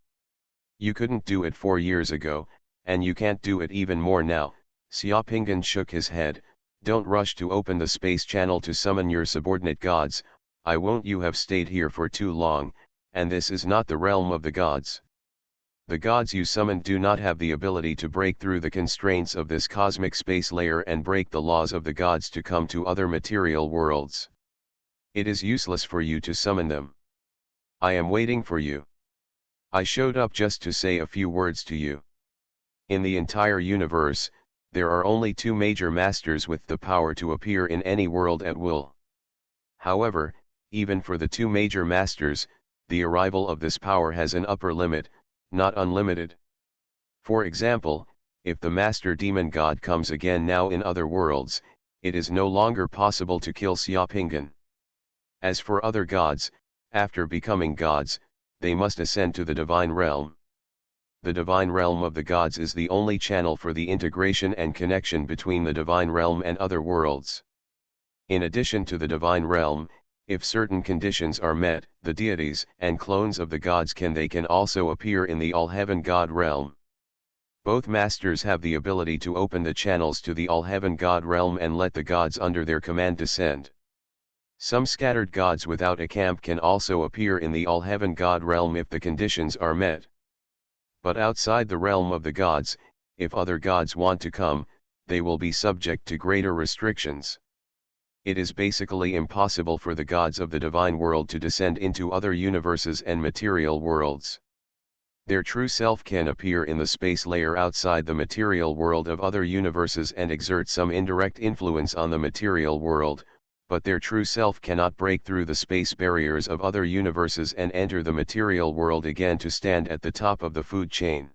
You couldn't do it 4 years ago, and you can't do it even more now. Xiaopingan shook his head. Don't rush to open the space channel to summon your subordinate gods. I won't. You have stayed here for too long, and this is not the realm of the gods. The gods you summon do not have the ability to break through the constraints of this cosmic space layer and break the laws of the gods to come to other material worlds. It is useless for you to summon them. I am waiting for you. I showed up just to say a few words to you. In the entire universe, there are only 2 major masters with the power to appear in any world at will. However, even for the 2 major masters, the arrival of this power has an upper limit, not unlimited. For example, if the master demon god comes again now in other worlds, it is no longer possible to kill Xiaopingan. As for other gods, after becoming gods, they must ascend to the divine realm. The divine realm of the gods is the only channel for the integration and connection between the divine realm and other worlds. In addition to the divine realm, if certain conditions are met, the deities and clones of the gods can also appear in the all-heaven god realm. Both masters have the ability to open the channels to the all-heaven god realm and let the gods under their command descend. Some scattered gods without a camp can also appear in the all-heaven god realm if the conditions are met. But outside the realm of the gods, if other gods want to come, they will be subject to greater restrictions. It is basically impossible for the gods of the divine world to descend into other universes and material worlds. Their true self can appear in the space layer outside the material world of other universes and exert some indirect influence on the material world, but their true self cannot break through the space barriers of other universes and enter the material world again to stand at the top of the food chain.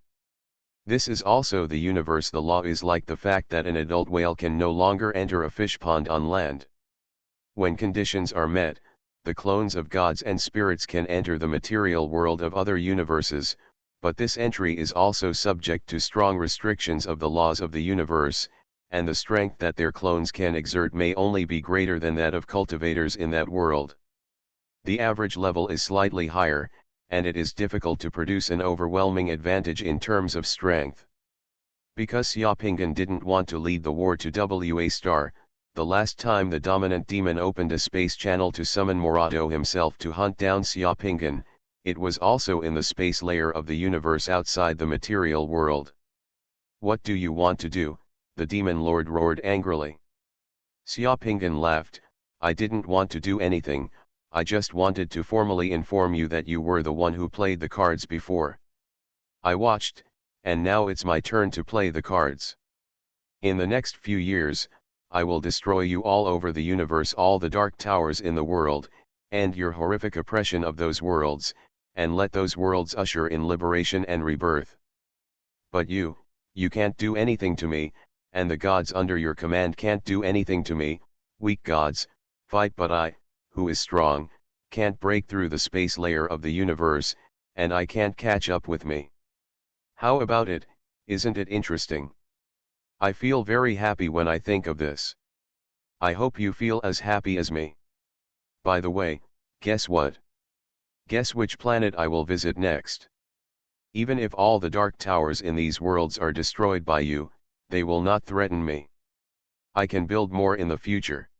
This is also the universe. The law is like the fact that an adult whale can no longer enter a fish pond on land. When conditions are met, the clones of gods and spirits can enter the material world of other universes, but this entry is also subject to strong restrictions of the laws of the universe, and the strength that their clones can exert may only be greater than that of cultivators in that world. The average level is slightly higher, and it is difficult to produce an overwhelming advantage in terms of strength. Because Xiaopingan didn't want to lead the war to WA*, the last time the dominant demon opened a space channel to summon Morado himself to hunt down Xiaopingan, it was also in the space layer of the universe outside the material world. "What do you want to do?" the demon lord roared angrily. Xiaopingan laughed. "I didn't want to do anything, I just wanted to formally inform you that you were the one who played the cards before. I watched, and now it's my turn to play the cards. In the next few years, I will destroy you all over the universe, all the dark towers in the world, and your horrific oppression of those worlds, and let those worlds usher in liberation and rebirth. But you can't do anything to me, and the gods under your command can't do anything to me. Weak gods, fight, but I, who is strong, can't break through the space layer of the universe, and I can't catch up with me. How about it? Isn't it interesting? I feel very happy when I think of this. I hope you feel as happy as me. By the way, guess what? Guess which planet I will visit next. Even if all the dark towers in these worlds are destroyed by you, they will not threaten me. I can build more in the future.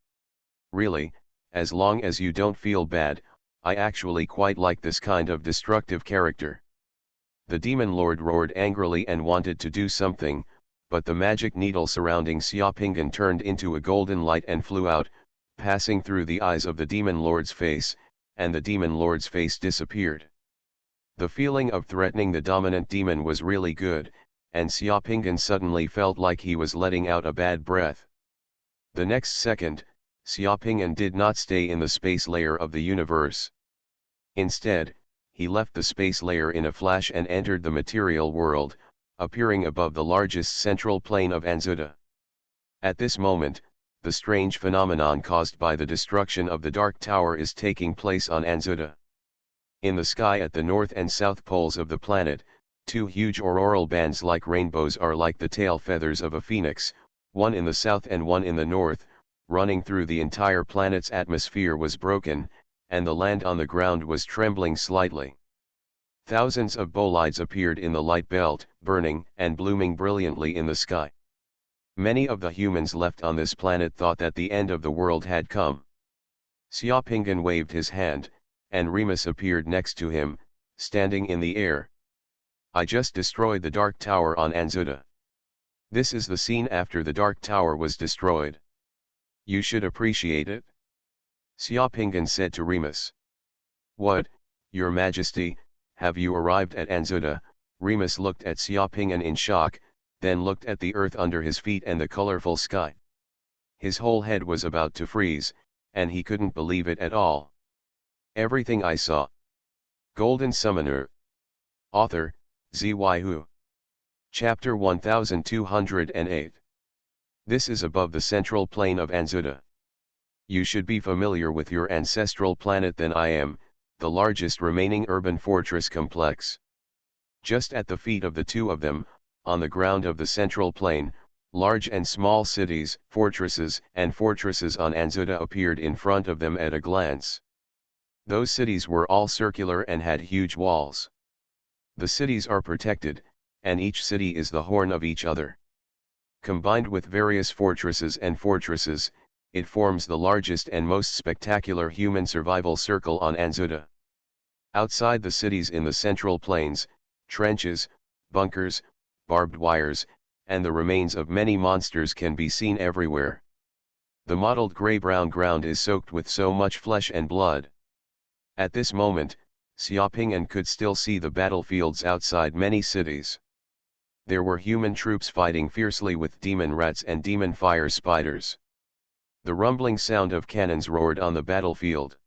Really, as long as you don't feel bad, I actually quite like this kind of destructive character." The demon lord roared angrily and wanted to do something, but the magic needle surrounding Xiaopingan turned into a golden light and flew out, passing through the eyes of the demon lord's face, and the demon lord's face disappeared. The feeling of threatening the dominant demon was really good, and Xiaopingan suddenly felt like he was letting out a bad breath. The next second, Xiaopingan did not stay in the space layer of the universe. Instead, he left the space layer in a flash and entered the material world, appearing above the largest central plain of Anzuta. At this moment, the strange phenomenon caused by the destruction of the Dark Tower is taking place on Anzuta. In the sky at the north and south poles of the planet, two huge auroral bands like rainbows are like the tail feathers of a phoenix, one in the south and one in the north, running through the entire planet's atmosphere was broken, and the land on the ground was trembling slightly. Thousands of bolides appeared in the light belt, burning and blooming brilliantly in the sky. Many of the humans left on this planet thought that the end of the world had come. Xiaopingan waved his hand, and Remus appeared next to him, standing in the air. "I just destroyed the Dark Tower on Anzuta. This is the scene after the Dark Tower was destroyed. You should appreciate it," Xiaopingan said to Remus. "What, Your Majesty, have you arrived at Anzuta?" Remus looked at Xiaopingan in shock, then looked at the earth under his feet and the colorful sky. His whole head was about to freeze, and he couldn't believe it at all. "Everything I saw." Golden Summoner. Author, Xuanhuan. Chapter 1208. This is above the central plain of Anzuta. You should be familiar with your ancestral planet than I am, the largest remaining urban fortress complex. Just at the feet of the two of them, on the ground of the central plain, large and small cities, fortresses on Anzuta appeared in front of them at a glance. Those cities were all circular and had huge walls. The cities are protected, and each city is the horn of each other. Combined with various fortresses, it forms the largest and most spectacular human survival circle on Anzuta. Outside the cities in the Central Plains, trenches, bunkers, barbed wires, and the remains of many monsters can be seen everywhere. The mottled gray-brown ground is soaked with so much flesh and blood. At this moment, Xiaoping'an could still see the battlefields outside many cities. There were human troops fighting fiercely with demon rats and demon fire spiders. The rumbling sound of cannons roared on the battlefield.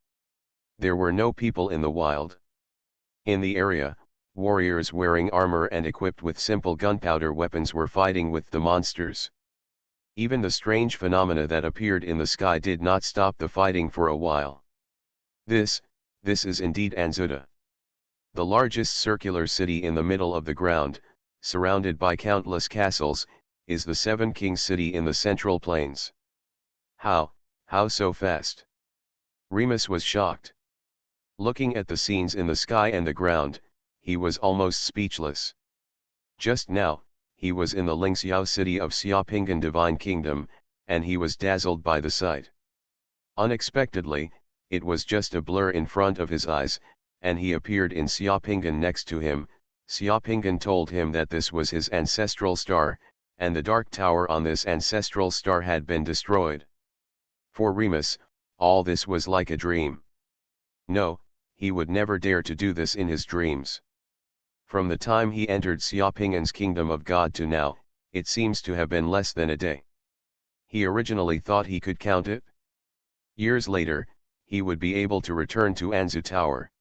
There were no people in the wild. In the area, warriors wearing armor and equipped with simple gunpowder weapons were fighting with the monsters. Even the strange phenomena that appeared in the sky did not stop the fighting for a while. This is indeed Anzuta. The largest circular city in the middle of the ground, surrounded by countless castles, is the Seven Kings city in the Central Plains. How so fast? Remus was shocked. Looking at the scenes in the sky and the ground, he was almost speechless. Just now, he was in the Lingxiao city of Xiaoping'an Divine Kingdom, and he was dazzled by the sight. Unexpectedly, it was just a blur in front of his eyes, and he appeared in Xiaoping'an next to him. Xiaoping'an told him that this was his ancestral star, and the dark tower on this ancestral star had been destroyed. For Remus, all this was like a dream. No, he would never dare to do this in his dreams. From the time he entered Xiaoping'an's kingdom of God to now, it seems to have been less than a day. He originally thought he could count it. Years later, he would be able to return to Anzu Tower.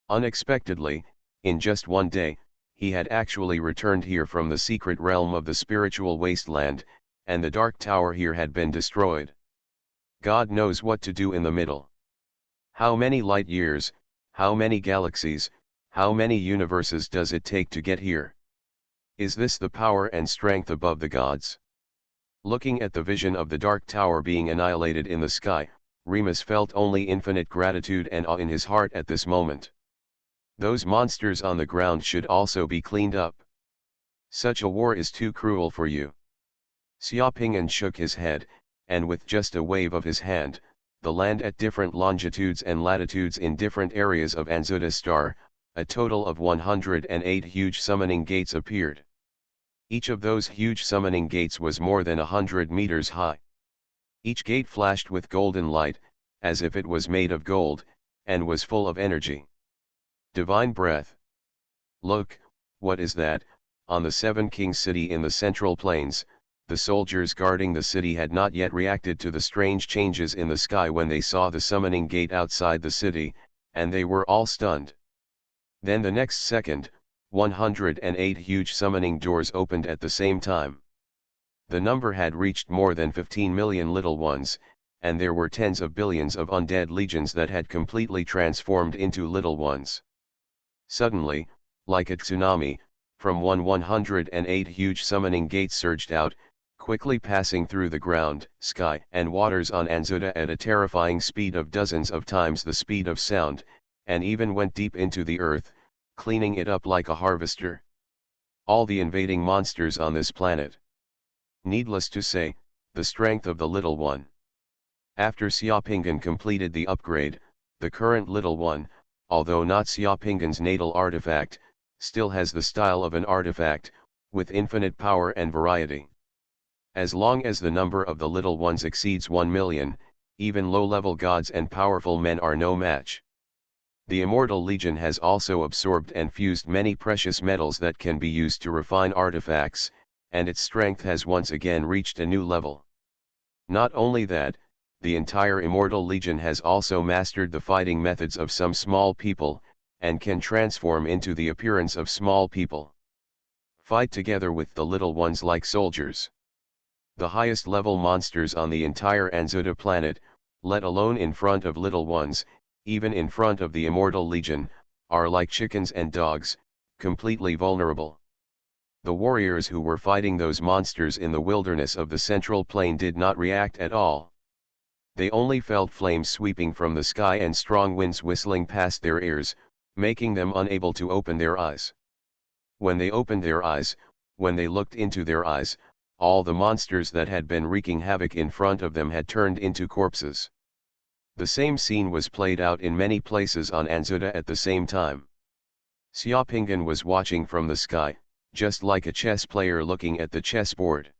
Unexpectedly, in just one day, he had actually returned here from the secret realm of the spiritual wasteland, and the dark tower here had been destroyed. God knows what to do in the middle. How many light years, how many galaxies, how many universes does it take to get here? Is this the power and strength above the gods? Looking at the vision of the dark tower being annihilated in the sky, Remus felt only infinite gratitude and awe in his heart at this moment. Those monsters on the ground should also be cleaned up. Such a war is too cruel for you. Xiaoping'an shook his head, and with just a wave of his hand, the land at different longitudes and latitudes in different areas of Anzuta Star, a total of 108 huge summoning gates appeared. Each of those huge summoning gates was more than 100 meters high. Each gate flashed with golden light, as if it was made of gold, and was full of energy. Divine breath. Look, what is that? On the Seven Kings city in the Central Plains, the soldiers guarding the city had not yet reacted to the strange changes in the sky when they saw the summoning gate outside the city, and they were all stunned. Then the next second, 108 huge summoning doors opened at the same time. The number had reached more than 15 million little ones, and there were tens of billions of undead legions that had completely transformed into little ones. Suddenly, like a tsunami, from 108 huge summoning gates surged out, quickly passing through the ground, sky, and waters on Anzuta at a terrifying speed of dozens of times the speed of sound, and even went deep into the earth, cleaning it up like a harvester. All the invading monsters on this planet. Needless to say, the strength of the little one. After Xiaoping'an completed the upgrade, the current little one, although not Xiaoping'an's natal artifact, still has the style of an artifact, with infinite power and variety. As long as the number of the little ones exceeds 1 million, even low-level gods and powerful men are no match. The Immortal Legion has also absorbed and fused many precious metals that can be used to refine artifacts, and its strength has once again reached a new level. Not only that, the entire Immortal Legion has also mastered the fighting methods of some small people, and can transform into the appearance of small people. Fight together with the little ones like soldiers. The highest level monsters on the entire Anzuta planet, let alone in front of little ones, even in front of the Immortal Legion, are like chickens and dogs, completely vulnerable. The warriors who were fighting those monsters in the wilderness of the Central Plain did not react at all. They only felt flames sweeping from the sky and strong winds whistling past their ears, making them unable to open their eyes. When they opened their eyes, when they looked into their eyes, all the monsters that had been wreaking havoc in front of them had turned into corpses. The same scene was played out in many places on Anzuta at the same time. Xiaopingyan was watching from the sky, just like a chess player looking at the chessboard.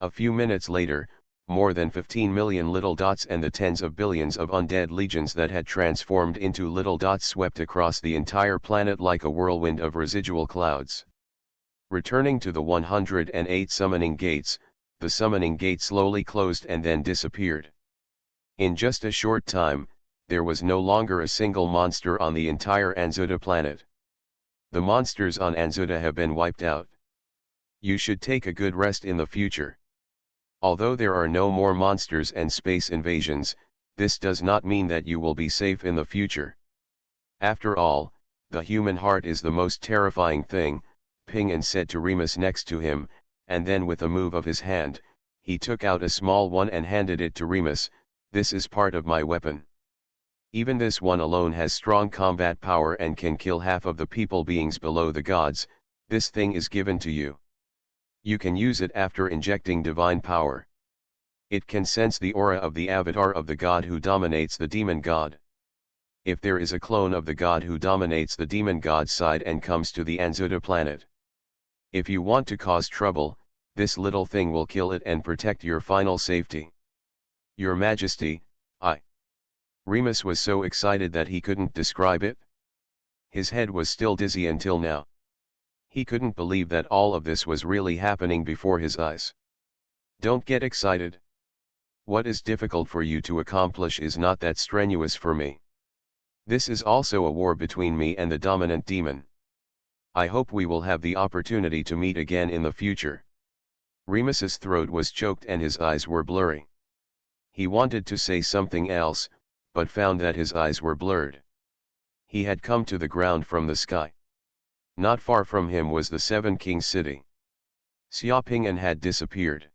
A few minutes later, more than 15 million little dots and the tens of billions of undead legions that had transformed into little dots swept across the entire planet like a whirlwind of residual clouds. Returning to the 108 summoning gates, the summoning gate slowly closed and then disappeared. In just a short time, there was no longer a single monster on the entire Anzuta planet. The monsters on Anzuta have been wiped out. You should take a good rest in the future. Although there are no more monsters and space invasions, this does not mean that you will be safe in the future. After all, the human heart is the most terrifying thing, Pingan said to Remus next to him, and then with a move of his hand, he took out a small one and handed it to Remus. This is part of my weapon. Even this one alone has strong combat power and can kill half of the people beings below the gods. This thing is given to you. You can use it after injecting divine power. It can sense the aura of the avatar of the god who dominates the demon god. If there is a clone of the god who dominates the demon god side and comes to the Anzuta planet. If you want to cause trouble, this little thing will kill it and protect your final safety. Your Majesty, Remus was so excited that he couldn't describe it. His head was still dizzy until now. He couldn't believe that all of this was really happening before his eyes. Don't get excited. What is difficult for you to accomplish is not that strenuous for me. This is also a war between me and the dominant demon. I hope we will have the opportunity to meet again in the future. Remus's throat was choked and his eyes were blurry. He wanted to say something else, but found that his eyes were blurred. He had come to the ground from the sky. Not far from him was the Seven Kings city. Xiaopingyan had disappeared.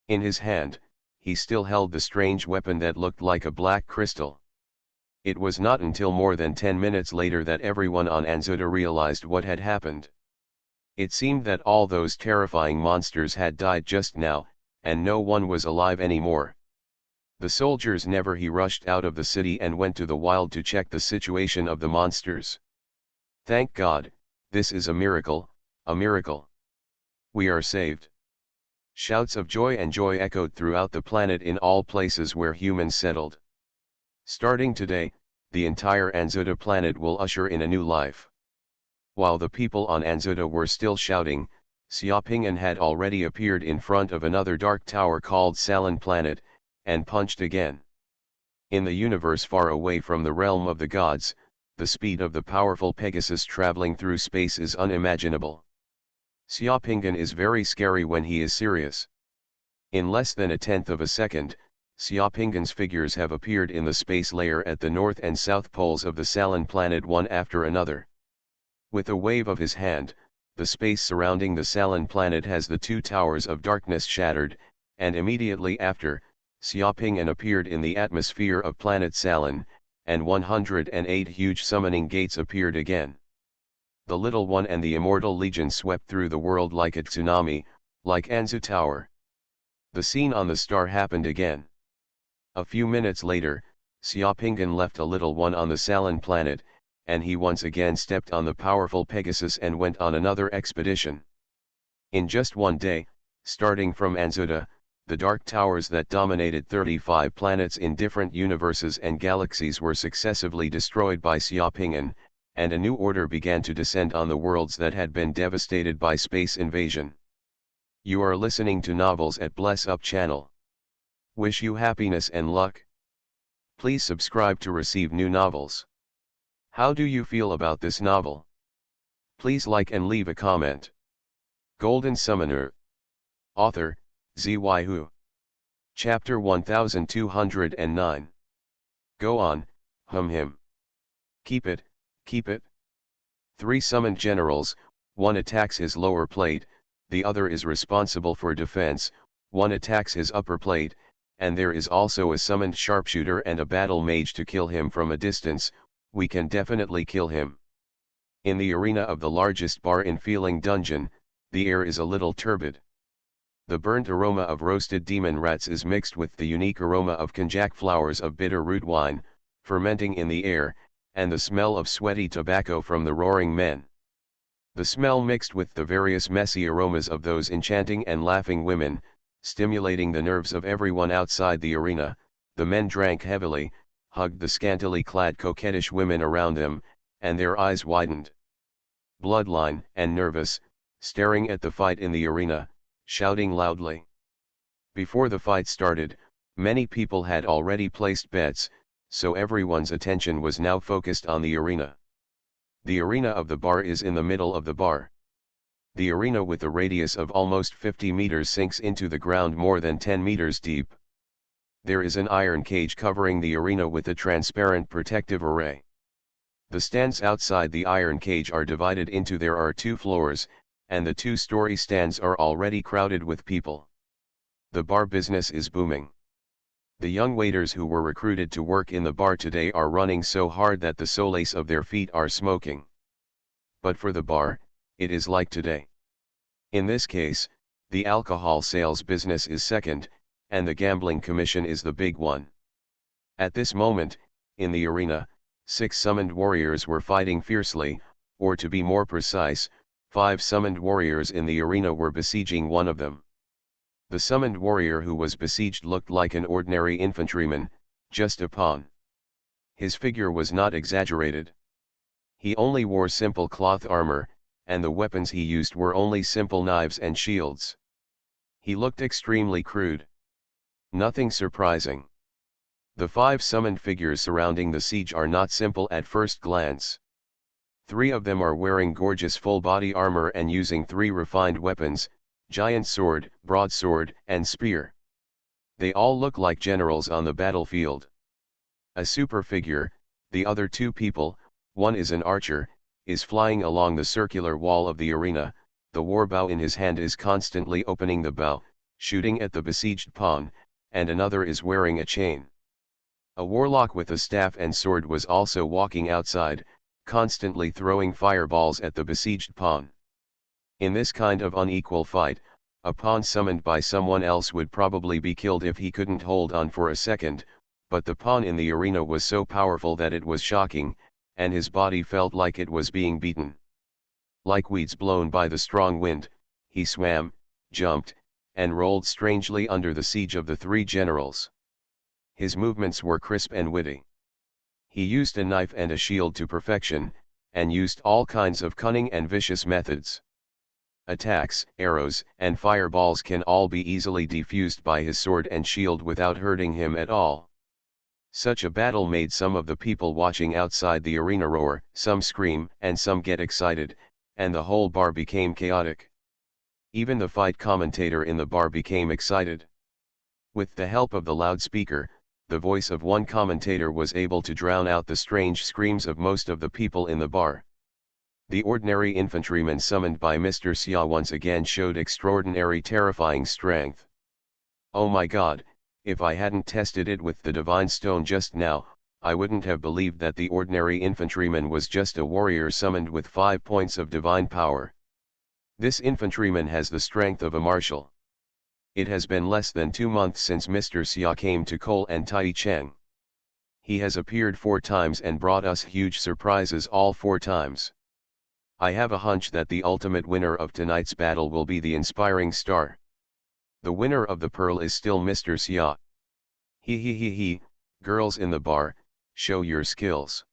In his hand, he still held the strange weapon that looked like a black crystal. It was not until more than 10 minutes later that everyone on Anzuta realized what had happened. It seemed that all those terrifying monsters had died just now, and no one was alive anymore. The soldiers he rushed out of the city and went to the wild to check the situation of the monsters. Thank God, this is a miracle, a miracle. We are saved. Shouts of joy and joy echoed throughout the planet in all places where humans settled. Starting today, the entire Anzuta planet will usher in a new life. While the people on Anzuta were still shouting, Xiaopingyan had already appeared in front of another dark tower called Salin Planet, and punched again. In the universe far away from the realm of the gods, the speed of the powerful Pegasus traveling through space is unimaginable. Xiaopingyan is very scary when he is serious. In less than a tenth of a second, Xiaopingyan's figures have appeared in the space layer at the north and south poles of the Salin planet one after another. With a wave of his hand, the space surrounding the Salin planet has the two towers of darkness shattered, and immediately after, Xiaopingyan appeared in the atmosphere of planet Salin, and 108 huge summoning gates appeared again. The Little One and the Immortal Legion swept through the world like a tsunami, like Anzu Tower. The scene on the star happened again. A few minutes later, Xiaopingyan left a Little One on the Salin planet, and he once again stepped on the powerful Pegasus and went on another expedition. In just one day, starting from Anzuta, the dark towers that dominated 35 planets in different universes and galaxies were successively destroyed by Xiaopingyan, and a new order began to descend on the worlds that had been devastated by space invasion. You are listening to Novels at Bless Up channel. Wish you happiness and luck. Please subscribe to receive new novels. How do you feel about this novel? Please like and leave a comment. Golden Summoner. Author, Xuanhuan. Chapter 1209. Go on, him. Keep it, keep it. 3 summoned generals, one attacks his lower plate, the other is responsible for defense, one attacks his upper plate, and there is also a summoned sharpshooter and a battle mage to kill him from a distance. We can definitely kill him. In the arena of the largest bar in Feeling Dungeon, the air is a little turbid. The burnt aroma of roasted demon rats is mixed with the unique aroma of konjac flowers of bitter root wine, fermenting in the air, and the smell of sweaty tobacco from the roaring men. The smell mixed with the various messy aromas of those enchanting and laughing women, stimulating the nerves of everyone outside the arena. The men drank heavily, hugged the scantily clad coquettish women around them, and their eyes widened. Bloodline and nervous, staring at the fight in the arena, shouting loudly. Before the fight started, many people had already placed bets, so everyone's attention was now focused on the arena. The arena of the bar is in the middle of the bar. The arena with a radius of almost 50 meters sinks into the ground more than 10 meters deep. There is an iron cage covering the arena with a transparent protective array. The stands outside the iron cage are divided into there are 2 floors, and the 2-story stands are already crowded with people. The bar business is booming. The young waiters who were recruited to work in the bar today are running so hard that the soles of their feet are smoking. But for the bar, it is like today. In this case, the alcohol sales business is second, and the gambling commission is the big one. At this moment, in the arena, 6 summoned warriors were fighting fiercely, or to be more precise, 5 summoned warriors in the arena were besieging one of them. The summoned warrior who was besieged looked like an ordinary infantryman, just a pawn. His figure was not exaggerated. He only wore simple cloth armor, and the weapons he used were only simple knives and shields. He looked extremely crude. Nothing surprising. The 5 summoned figures surrounding the siege are not simple at first glance. 3 of them are wearing gorgeous full-body armor and using 3 refined weapons, giant sword, broadsword, and spear. They all look like generals on the battlefield. A super figure, the other 2 people, one is an archer, is flying along the circular wall of the arena. The war bow in his hand is constantly opening the bow, shooting at the besieged pawn, and another is wearing a chain. A warlock with a staff and sword was also walking outside, constantly throwing fireballs at the besieged pawn. In this kind of unequal fight, a pawn summoned by someone else would probably be killed if he couldn't hold on for a second, but the pawn in the arena was so powerful that it was shocking, and his body felt like it was being beaten. Like weeds blown by the strong wind, he swam, jumped, and rolled strangely under the siege of the 3 generals. His movements were crisp and witty. He used a knife and a shield to perfection, and used all kinds of cunning and vicious methods. Attacks, arrows, and fireballs can all be easily defused by his sword and shield without hurting him at all. Such a battle made some of the people watching outside the arena roar, some scream, and some get excited, and the whole bar became chaotic. Even the fight commentator in the bar became excited. With the help of the loudspeaker, the voice of one commentator was able to drown out the strange screams of most of the people in the bar. The ordinary infantryman summoned by Mr. Xia once again showed extraordinary terrifying strength. Oh my God, if I hadn't tested it with the divine stone just now, I wouldn't have believed that the ordinary infantryman was just a warrior summoned with 5 points of divine power. This infantryman has the strength of a marshal. It has been less than 2 months since Mr. Xia came to Cole and Tai Cheng. He has appeared 4 times and brought us huge surprises all 4 times. I have a hunch that the ultimate winner of tonight's battle will be the inspiring star. The winner of the pearl is still Mr. Xia. He, girls in the bar, show your skills.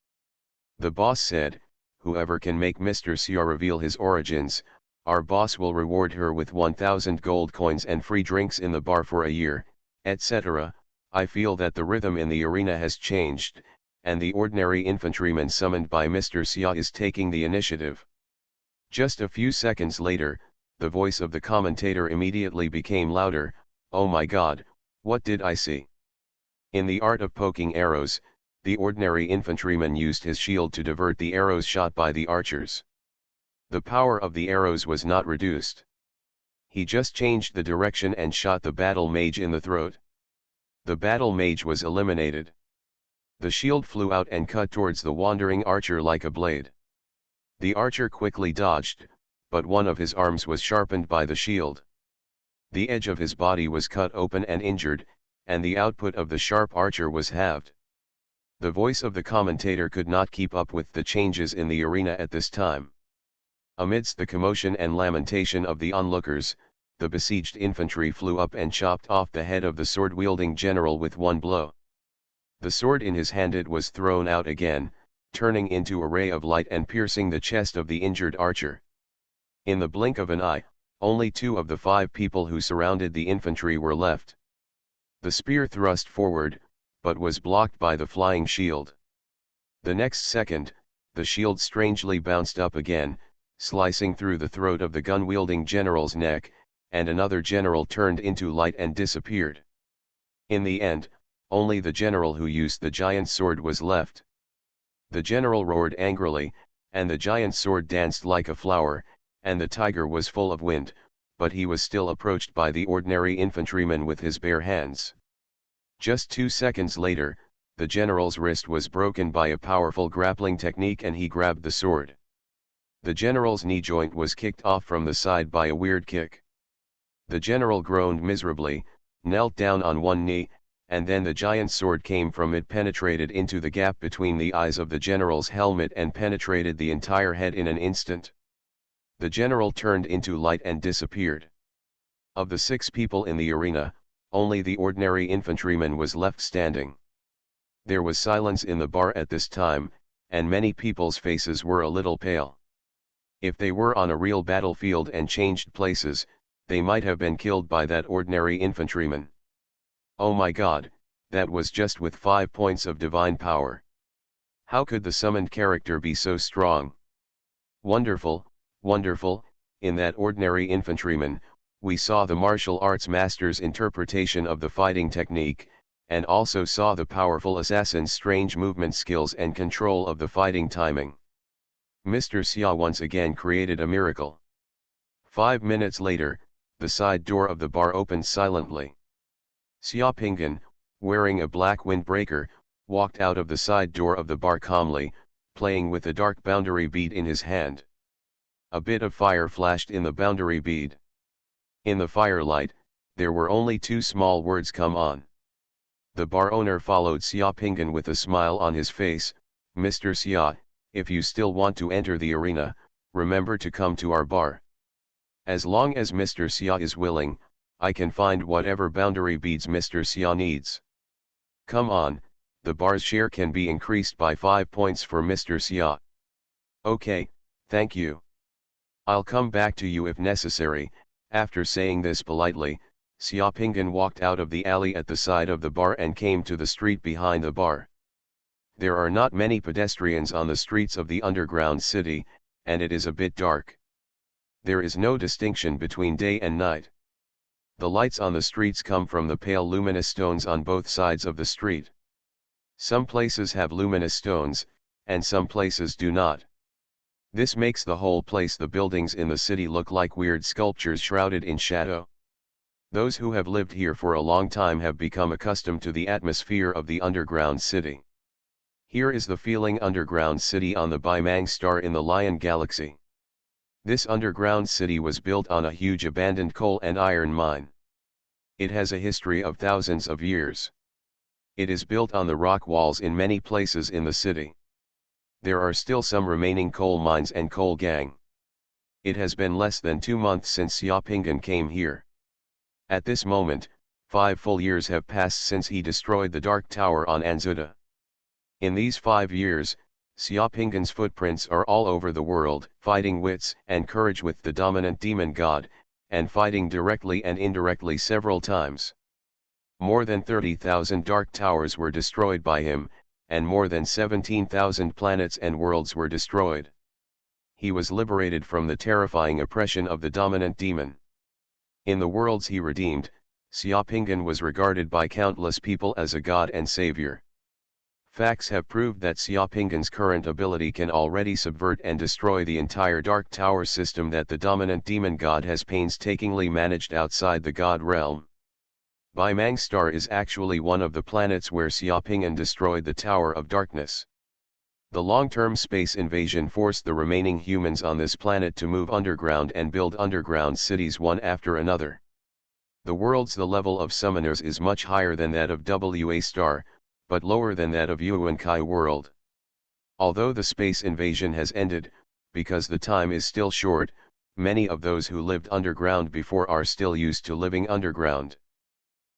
The boss said, whoever can make Mr. Xia reveal his origins, our boss will reward her with 1,000 gold coins and free drinks in the bar for a year, etc. I feel that the rhythm in the arena has changed, and the ordinary infantryman summoned by Mr. Xia is taking the initiative. Just a few seconds later, the voice of the commentator immediately became louder. Oh my God, what did I see? In the art of poking arrows, the ordinary infantryman used his shield to divert the arrows shot by the archers. The power of the arrows was not reduced. He just changed the direction and shot the battle mage in the throat. The battle mage was eliminated. The shield flew out and cut towards the wandering archer like a blade. The archer quickly dodged, but one of his arms was sharpened by the shield. The edge of his body was cut open and injured, and the output of the sharp archer was halved. The voice of the commentator could not keep up with the changes in the arena at this time. Amidst the commotion and lamentation of the onlookers, the besieged infantry flew up and chopped off the head of the sword-wielding general with one blow. The sword in his hand it was thrown out again, turning into a ray of light and piercing the chest of the injured archer. In the blink of an eye, only 2 of the 5 people who surrounded the infantry were left. The spear thrust forward, but was blocked by the flying shield. The next second, the shield strangely bounced up again, slicing through the throat of the gun-wielding general's neck, and another general turned into light and disappeared. In the end, only the general who used the giant sword was left. The general roared angrily, and the giant sword danced like a flower, and the tiger was full of wind, but he was still approached by the ordinary infantryman with his bare hands. Just 2 seconds later, the general's wrist was broken by a powerful grappling technique and he grabbed the sword. The general's knee joint was kicked off from the side by a weird kick. The general groaned miserably, knelt down on one knee, and then the giant sword came from it, penetrated into the gap between the eyes of the general's helmet and penetrated the entire head in an instant. The general turned into light and disappeared. Of the 6 people in the arena, only the ordinary infantryman was left standing. There was silence in the bar at this time, and many people's faces were a little pale. If they were on a real battlefield and changed places, they might have been killed by that ordinary infantryman. Oh my God, that was just with 5 points of divine power. How could the summoned character be so strong? Wonderful, wonderful. In that ordinary infantryman, we saw the martial arts master's interpretation of the fighting technique, and also saw the powerful assassin's strange movement skills and control of the fighting timing. Mr. Xia once again created a miracle. 5 minutes later, the side door of the bar opened silently. Xia Pingan, wearing a black windbreaker, walked out of the side door of the bar calmly, playing with a dark boundary bead in his hand. A bit of fire flashed in the boundary bead. In the firelight, there were only 2 small words: "Come on." The bar owner followed Xia Pingan with a smile on his face. "Mr. Xia, if you still want to enter the arena, remember to come to our bar. As long as Mr. Xia is willing, I can find whatever boundary beads Mr. Xia needs. Come on, the bar's share can be increased by 5 points for Mr. Xia." "Okay, thank you. I'll come back to you if necessary." After saying this politely, Xia Pingan walked out of the alley at the side of the bar and came to the street behind the bar. There are not many pedestrians on the streets of the underground city, and it is a bit dark. There is no distinction between day and night. The lights on the streets come from the pale luminous stones on both sides of the street. Some places have luminous stones, and some places do not. This makes the whole place, the buildings in the city, look like weird sculptures shrouded in shadow. Those who have lived here for a long time have become accustomed to the atmosphere of the underground city. Here is the feeling underground city on the Bimang star in the Lion Galaxy. This underground city was built on a huge abandoned coal and iron mine. It has a history of thousands of years. It is built on the rock walls in many places in the city. There are still some remaining coal mines and coal gang. It has been less than 2 months since Xia Pingan came here. At this moment, 5 full years have passed since he destroyed the Dark Tower on Anzuda. In these 5 years, Xia Pingan's footprints are all over the world, fighting wits and courage with the dominant demon god, and fighting directly and indirectly several times. More than 30,000 Dark Towers were destroyed by him, and more than 17,000 planets and worlds were destroyed. He was liberated from the terrifying oppression of the dominant demon. In the worlds he redeemed, Xia Pingan was regarded by countless people as a god and savior. Facts have proved that Xia Pingan's current ability can already subvert and destroy the entire Dark Tower system that the dominant demon god has painstakingly managed outside the god realm. Bimang Star is actually one of the planets where Xia Pingan destroyed the Tower of Darkness. The long-term space invasion forced the remaining humans on this planet to move underground and build underground cities one after another. The the level of summoners is much higher than that of WA Star, but lower than that of Yuankai world. Although the space invasion has ended, because the time is still short, many of those who lived underground before are still used to living underground.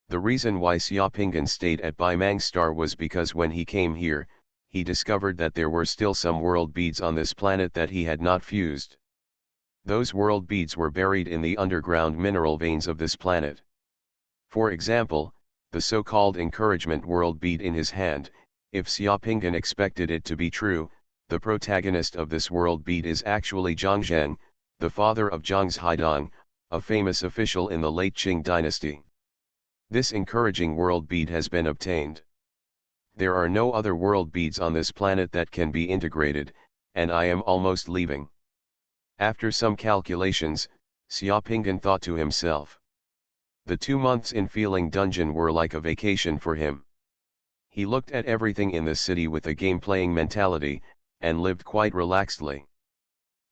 The reason why Xiaopingan stayed at Baimang Star was because when he came here, he discovered that there were still some world beads on this planet that he had not fused. Those world beads were buried in the underground mineral veins of this planet. For example, the so-called encouragement world bead in his hand, if Xiaopingan expected it to be true, the protagonist of this world bead is actually Zhang Zheng, the father of Zhang's Haidong, a famous official in the late Qing dynasty. This encouraging world bead has been obtained. There are no other world beads on this planet that can be integrated, and I am almost leaving. After some calculations, Xiaopingan thought to himself. The 2 months in Feeling Dungeon were like a vacation for him. He looked at everything in the city with a game-playing mentality, and lived quite relaxedly.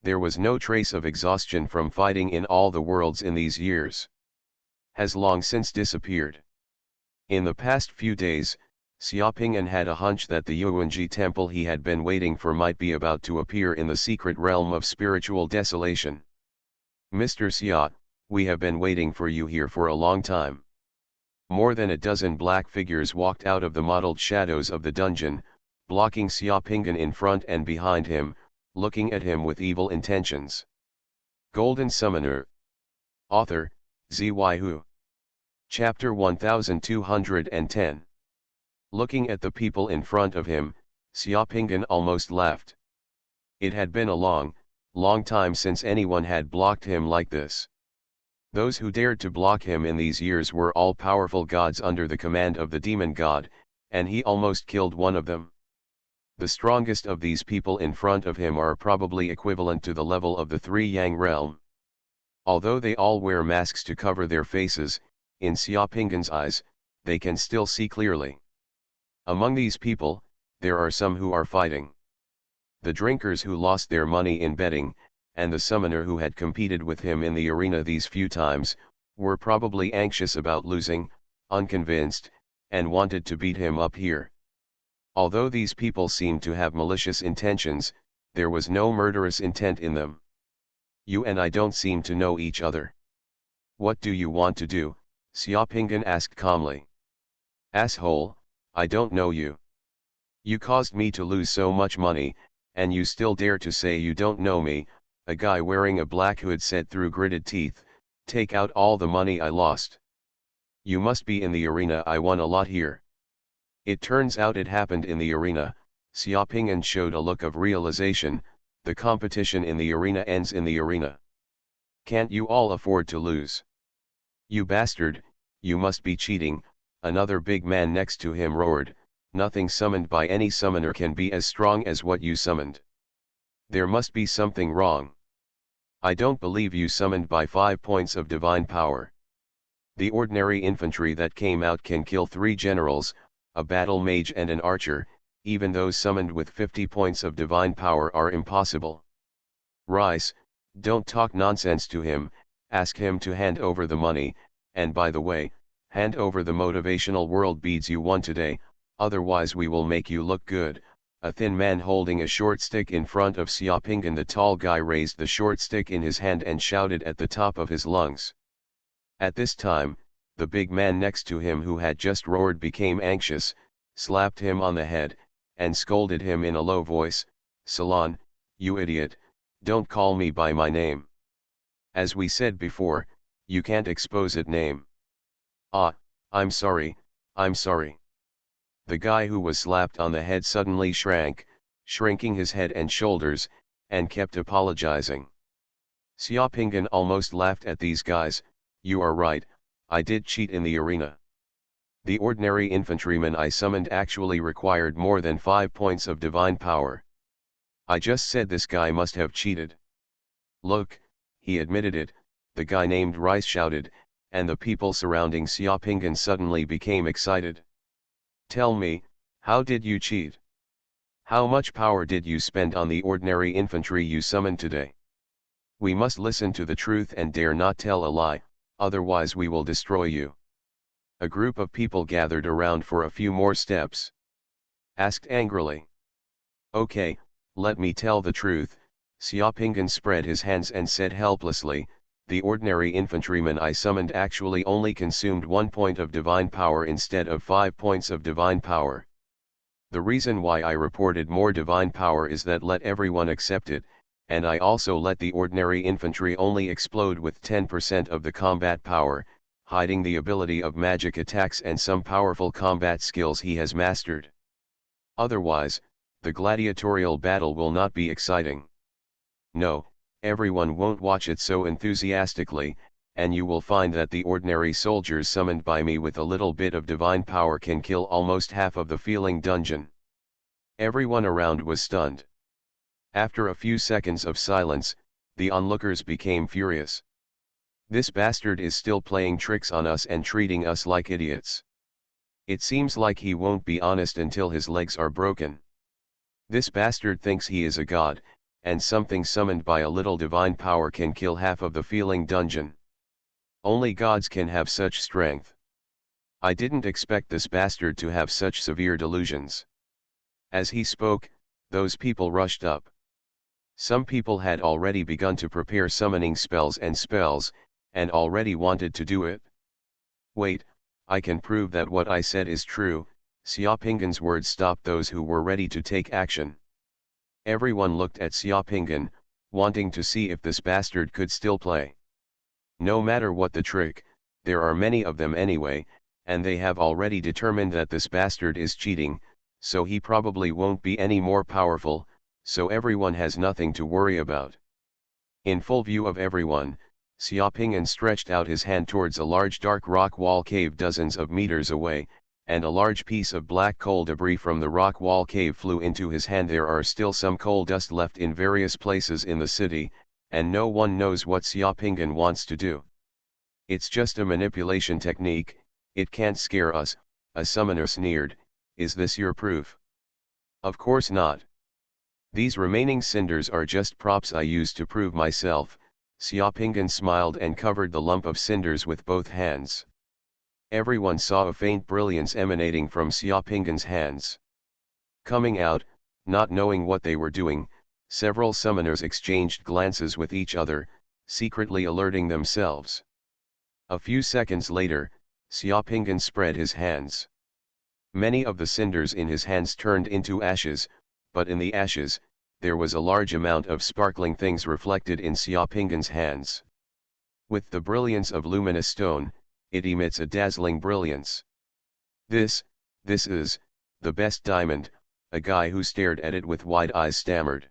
There was no trace of exhaustion from fighting in all the worlds in these years. Has long since disappeared. In the past few days, Xiaopingan had a hunch that the Yuanji temple he had been waiting for might be about to appear in the secret realm of spiritual desolation. Mr. Xia, we have been waiting for you here for a long time. More than a dozen black figures walked out of the mottled shadows of the dungeon, blocking Xiaopingan in front and behind him, looking at him with evil intentions. Golden Summoner. Author, Xuanhuan. Chapter 1210. Looking at the people in front of him, Xiaopingan almost laughed. It had been a long, long time since anyone had blocked him like this. Those who dared to block him in these years were all-powerful gods under the command of the demon god, and he almost killed one of them. The strongest of these people in front of him are probably equivalent to the level of the Three Yang realm. Although they all wear masks to cover their faces, in Xiaopingan's eyes, they can still see clearly. Among these people, there are some who are fighting. The drinkers who lost their money in betting, and the summoner who had competed with him in the arena these few times, were probably anxious about losing, unconvinced, and wanted to beat him up here. Although these people seemed to have malicious intentions, there was no murderous intent in them. You and I don't seem to know each other. What do you want to do? Xiaopingan asked calmly. Asshole, I don't know you. You caused me to lose so much money, and you still dare to say you don't know me. A guy wearing a black hood said through gritted teeth, take out all the money I lost. You must be in the arena. I won a lot here. It turns out it happened in the arena. Xiaopingan showed a look of realization, the competition in the arena ends in the arena. Can't you all afford to lose? You bastard, you must be cheating, another big man next to him roared, nothing summoned by any summoner can be as strong as what you summoned. There must be something wrong. I don't believe you summoned by 5 points of divine power. The ordinary infantry that came out can kill 3 generals, a battle mage and an archer, even those summoned with 50 points of divine power are impossible. Rice, don't talk nonsense to him, ask him to hand over the money, and by the way, hand over the motivational world beads you won today, otherwise we will make you look good. A thin man holding a short stick in front of Xiaopingan. The tall guy raised the short stick in his hand and shouted at the top of his lungs. At this time, the big man next to him who had just roared became anxious, slapped him on the head, and scolded him in a low voice, Salon, you idiot, don't call me by my name. As we said before, you can't expose it name. Ah, I'm sorry, I'm sorry. The guy who was slapped on the head suddenly shrinking his head and shoulders, and kept apologizing. Xiaopingan almost laughed at these guys. You are right, I did cheat in the arena. The ordinary infantryman I summoned actually required more than 5 points of divine power. I just said this guy must have cheated. Look, he admitted it, the guy named Rice shouted, and the people surrounding Xiaopingan suddenly became excited. Tell me, how did you cheat? How much power did you spend on the ordinary infantry you summoned today? We must listen to the truth and dare not tell a lie, otherwise we will destroy you. A group of people gathered around for a few more steps. Asked angrily. Okay, let me tell the truth. Xiaopinggan spread his hands and said helplessly, the ordinary infantryman I summoned actually only consumed 1 point of divine power instead of 5 points of divine power. The reason why I reported more divine power is that let everyone accept it, and I also let the ordinary infantry only explode with 10% of the combat power, hiding the ability of magic attacks and some powerful combat skills he has mastered. Otherwise, the gladiatorial battle will not be exciting. No, everyone won't watch it so enthusiastically, and you will find that the ordinary soldiers summoned by me with a little bit of divine power can kill almost half of the feeling dungeon. Everyone around was stunned. After a few seconds of silence, the onlookers became furious. This bastard is still playing tricks on us and treating us like idiots. It seems like he won't be honest until his legs are broken. This bastard thinks he is a god, and something summoned by a little divine power can kill half of the feeling dungeon. Only gods can have such strength. I didn't expect this bastard to have such severe delusions. As he spoke, those people rushed up. Some people had already begun to prepare summoning spells, and already wanted to do it. Wait, I can prove that what I said is true. Xiaopinggan's words stopped those who were ready to take action. Everyone looked at Xiaopinggan, wanting to see if this bastard could still play. No matter what the trick, there are many of them anyway, and they have already determined that this bastard is cheating, so he probably won't be any more powerful, so everyone has nothing to worry about. In full view of everyone, Xiaopinggan stretched out his hand towards a large dark rock wall cave dozens of meters away, and a large piece of black coal debris from the rock wall cave flew into his hand. There are still some coal dust left in various places in the city, and no one knows what Xiaopinggan wants to do. It's just a manipulation technique, it can't scare us, a summoner sneered. Is this your proof? Of course not. These remaining cinders are just props I use to prove myself. Xiaopinggan smiled and covered the lump of cinders with both hands. Everyone saw a faint brilliance emanating from Xiaopinggan's hands. Coming out, not knowing what they were doing, several summoners exchanged glances with each other, secretly alerting themselves. A few seconds later, Xiaopinggan spread his hands. Many of the cinders in his hands turned into ashes, but in the ashes, there was a large amount of sparkling things reflected in Xiaopinggan's hands. With the brilliance of luminous stone, it emits a dazzling brilliance. This is, the best diamond, a guy who stared at it with wide eyes stammered.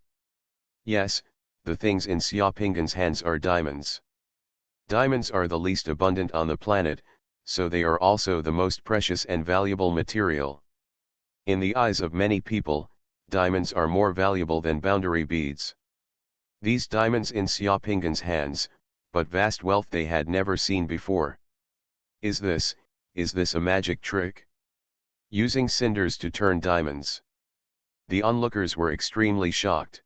Yes, the things in Xiaopinggan's hands are diamonds. Diamonds are the least abundant on the planet, so they are also the most precious and valuable material. In the eyes of many people, diamonds are more valuable than boundary beads. These diamonds in Xiaopinggan's hands, but vast wealth they had never seen before. Is this a magic trick? Using cinders to turn diamonds. The onlookers were extremely shocked.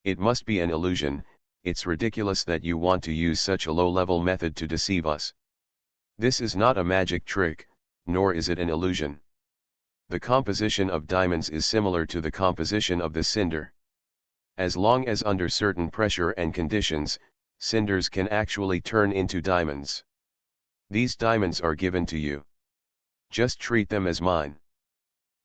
It must be an illusion, it's ridiculous that you want to use such a low-level method to deceive us. This is not a magic trick, nor is it an illusion. The composition of diamonds is similar to the composition of the cinder. As long as under certain pressure and conditions, cinders can actually turn into diamonds. These diamonds are given to you. Just treat them as mine.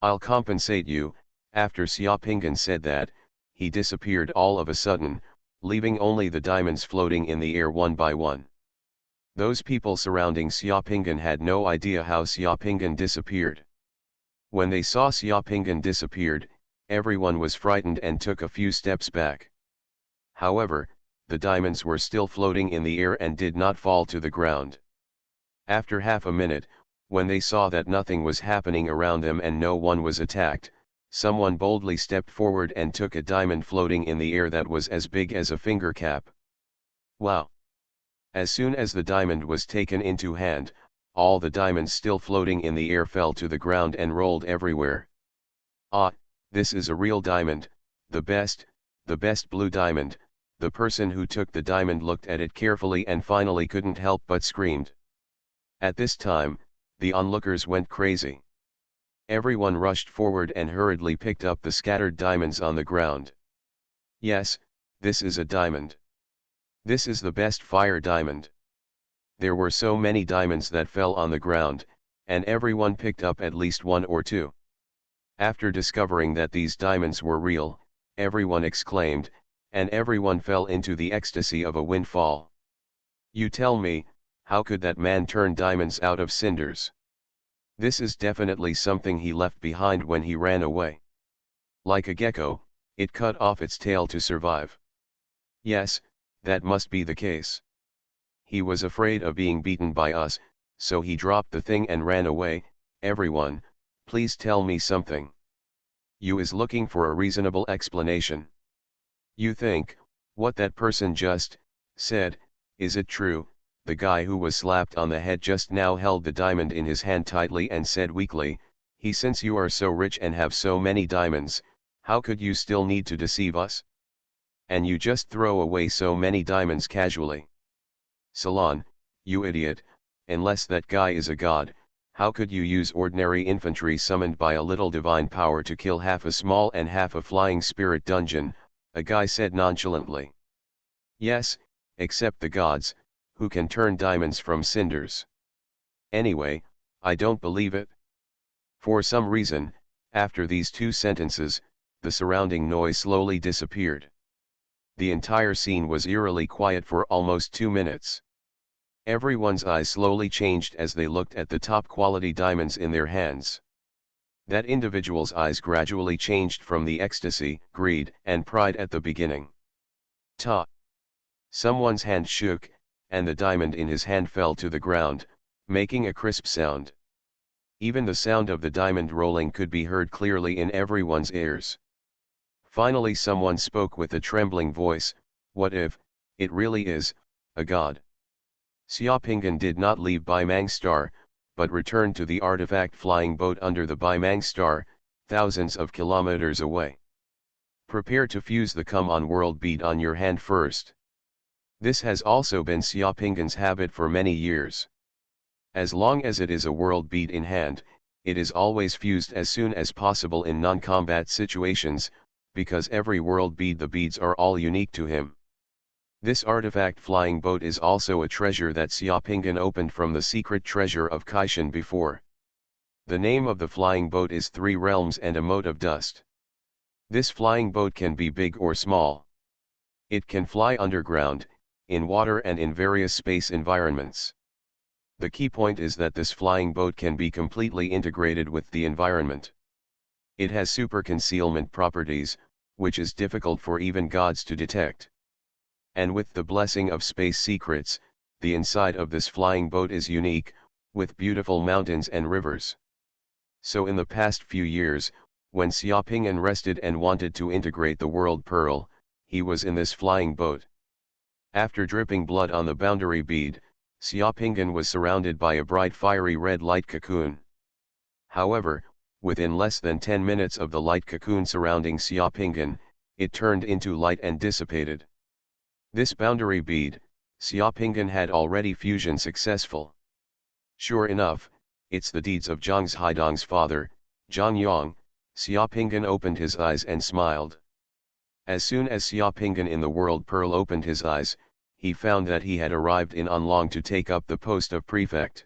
I'll compensate you. After Xiaopinggan said that, he disappeared all of a sudden, leaving only the diamonds floating in the air one by one. Those people surrounding Xiaopinggan had no idea how Xiaopinggan disappeared. When they saw Xiaopinggan disappeared, everyone was frightened and took a few steps back. However, the diamonds were still floating in the air and did not fall to the ground. After half a minute, when they saw that nothing was happening around them and no one was attacked, someone boldly stepped forward and took a diamond floating in the air that was as big as a finger cap. Wow! As soon as the diamond was taken into hand, all the diamonds still floating in the air fell to the ground and rolled everywhere. Ah, This is a real diamond, the best blue diamond." The person who took the diamond looked at it carefully and finally couldn't help but screamed. At this time, the onlookers went crazy. Everyone rushed forward and hurriedly picked up the scattered diamonds on the ground. "Yes, this is a diamond. This is the best fire diamond." There were so many diamonds that fell on the ground, and everyone picked up at least one or two. After discovering that these diamonds were real, everyone exclaimed, and everyone fell into the ecstasy of a windfall. "You tell me, how could that man turn diamonds out of cinders? This is definitely something he left behind when he ran away. Like a gecko, it cut off its tail to survive. Yes, that must be the case. He was afraid of being beaten by us, so he dropped the thing and ran away. Everyone, please tell me something. You is looking for a reasonable explanation. You think, what that person just said, is it true?" The guy who was slapped on the head just now held the diamond in his hand tightly and said weakly, Since you are so rich and have so many diamonds, how could you still need to deceive us? And you just throw away so many diamonds casually. Salon, you idiot, unless that guy is a god, how could you use ordinary infantry summoned by a little divine power to kill half a small and half a flying spirit dungeon?" A guy said nonchalantly. "Yes, except the gods, who can turn diamonds from cinders. Anyway, I don't believe it." For some reason, after these two sentences, the surrounding noise slowly disappeared. The entire scene was eerily quiet for almost 2 minutes. Everyone's eyes slowly changed as they looked at the top-quality diamonds in their hands. That individual's eyes gradually changed from the ecstasy, greed, and pride at the beginning. Ta! Someone's hand shook, and the diamond in his hand fell to the ground, making a crisp sound. Even the sound of the diamond rolling could be heard clearly in everyone's ears. Finally someone spoke with a trembling voice, "What if it really is a god?" Xiaopinggan did not leave Baimang Star, but returned to the artifact flying boat under the Baimang Star, thousands of kilometers away. Prepare to fuse the come on world bead on your hand first. This has also been Xiaopinggan's habit for many years. As long as it is a world bead in hand, it is always fused as soon as possible in non-combat situations, because every world bead the beads are all unique to him. This artifact flying boat is also a treasure that Xiaopinggan opened from the secret treasure of Kaishan before. The name of the flying boat is Three Realms and a Mote of Dust. This flying boat can be big or small. It can fly underground, in water and in various space environments. The key point is that this flying boat can be completely integrated with the environment. It has super concealment properties, which is difficult for even gods to detect. And with the blessing of space secrets, the inside of this flying boat is unique, with beautiful mountains and rivers. So in the past few years, when Xiaopinggan rested and wanted to integrate the world pearl, he was in this flying boat. After dripping blood on the boundary bead, Xiaopinggan was surrounded by a bright fiery red light cocoon. However, within less than 10 minutes of the light cocoon surrounding Xiaopinggan, it turned into light and dissipated. This boundary bead, Xiaopinggan had already fusion successful. Sure enough, it's the deeds of Zhang Haidong's father, Zhang Yang. Xiaopinggan opened his eyes and smiled. As soon as Xiaopinggan in the world pearl opened his eyes, he found that he had arrived in Anlong to take up the post of prefect.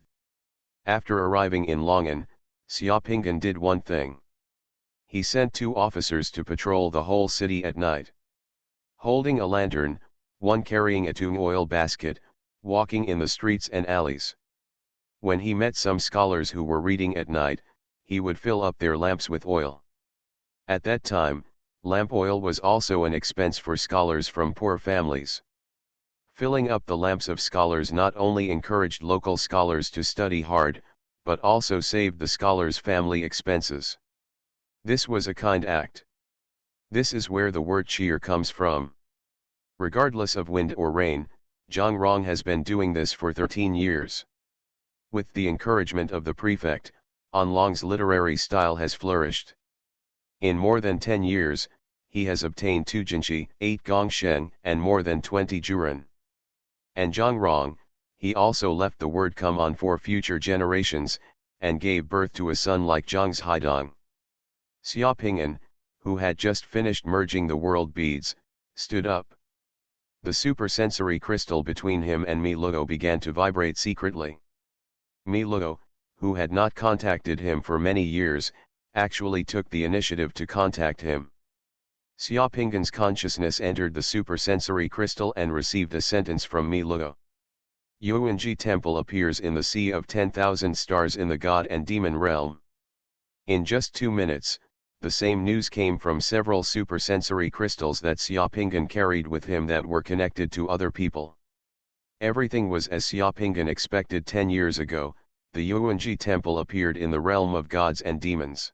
After arriving in Longan, Xiaopinggan did one thing. He sent 2 officers to patrol the whole city at night. Holding a lantern, one carrying a tung oil basket, walking in the streets and alleys. When he met some scholars who were reading at night, he would fill up their lamps with oil. At that time, lamp oil was also an expense for scholars from poor families. Filling up the lamps of scholars not only encouraged local scholars to study hard, but also saved the scholars' family expenses. This was a kind act. This is where the word cheer comes from. Regardless of wind or rain, Zhang Rong has been doing this for 13 years. With the encouragement of the prefect, Anlong's literary style has flourished. In more than 10 years, he has obtained 2 Jinshi, 8 Gongsheng, and more than 20 Juren. And Zhongrong, he also left the word come on for future generations, and gave birth to a son like Zhang's Haidong. Xiaoping'an, who had just finished merging the world beads, stood up. The supersensory crystal between him and Mi Luo began to vibrate secretly. Mi Luo, who had not contacted him for many years, actually took the initiative to contact him. Xiaoping'an's consciousness entered the supersensory crystal and received a sentence from Mi Luo. Yuanji Temple appears in the Sea of 10,000 Stars in the God and Demon realm. In just 2 minutes, the same news came from several supersensory crystals that Xiaoping'an carried with him that were connected to other people. Everything was as Xiaoping'an expected 10 years ago. The Yuanji Temple appeared in the realm of gods and demons.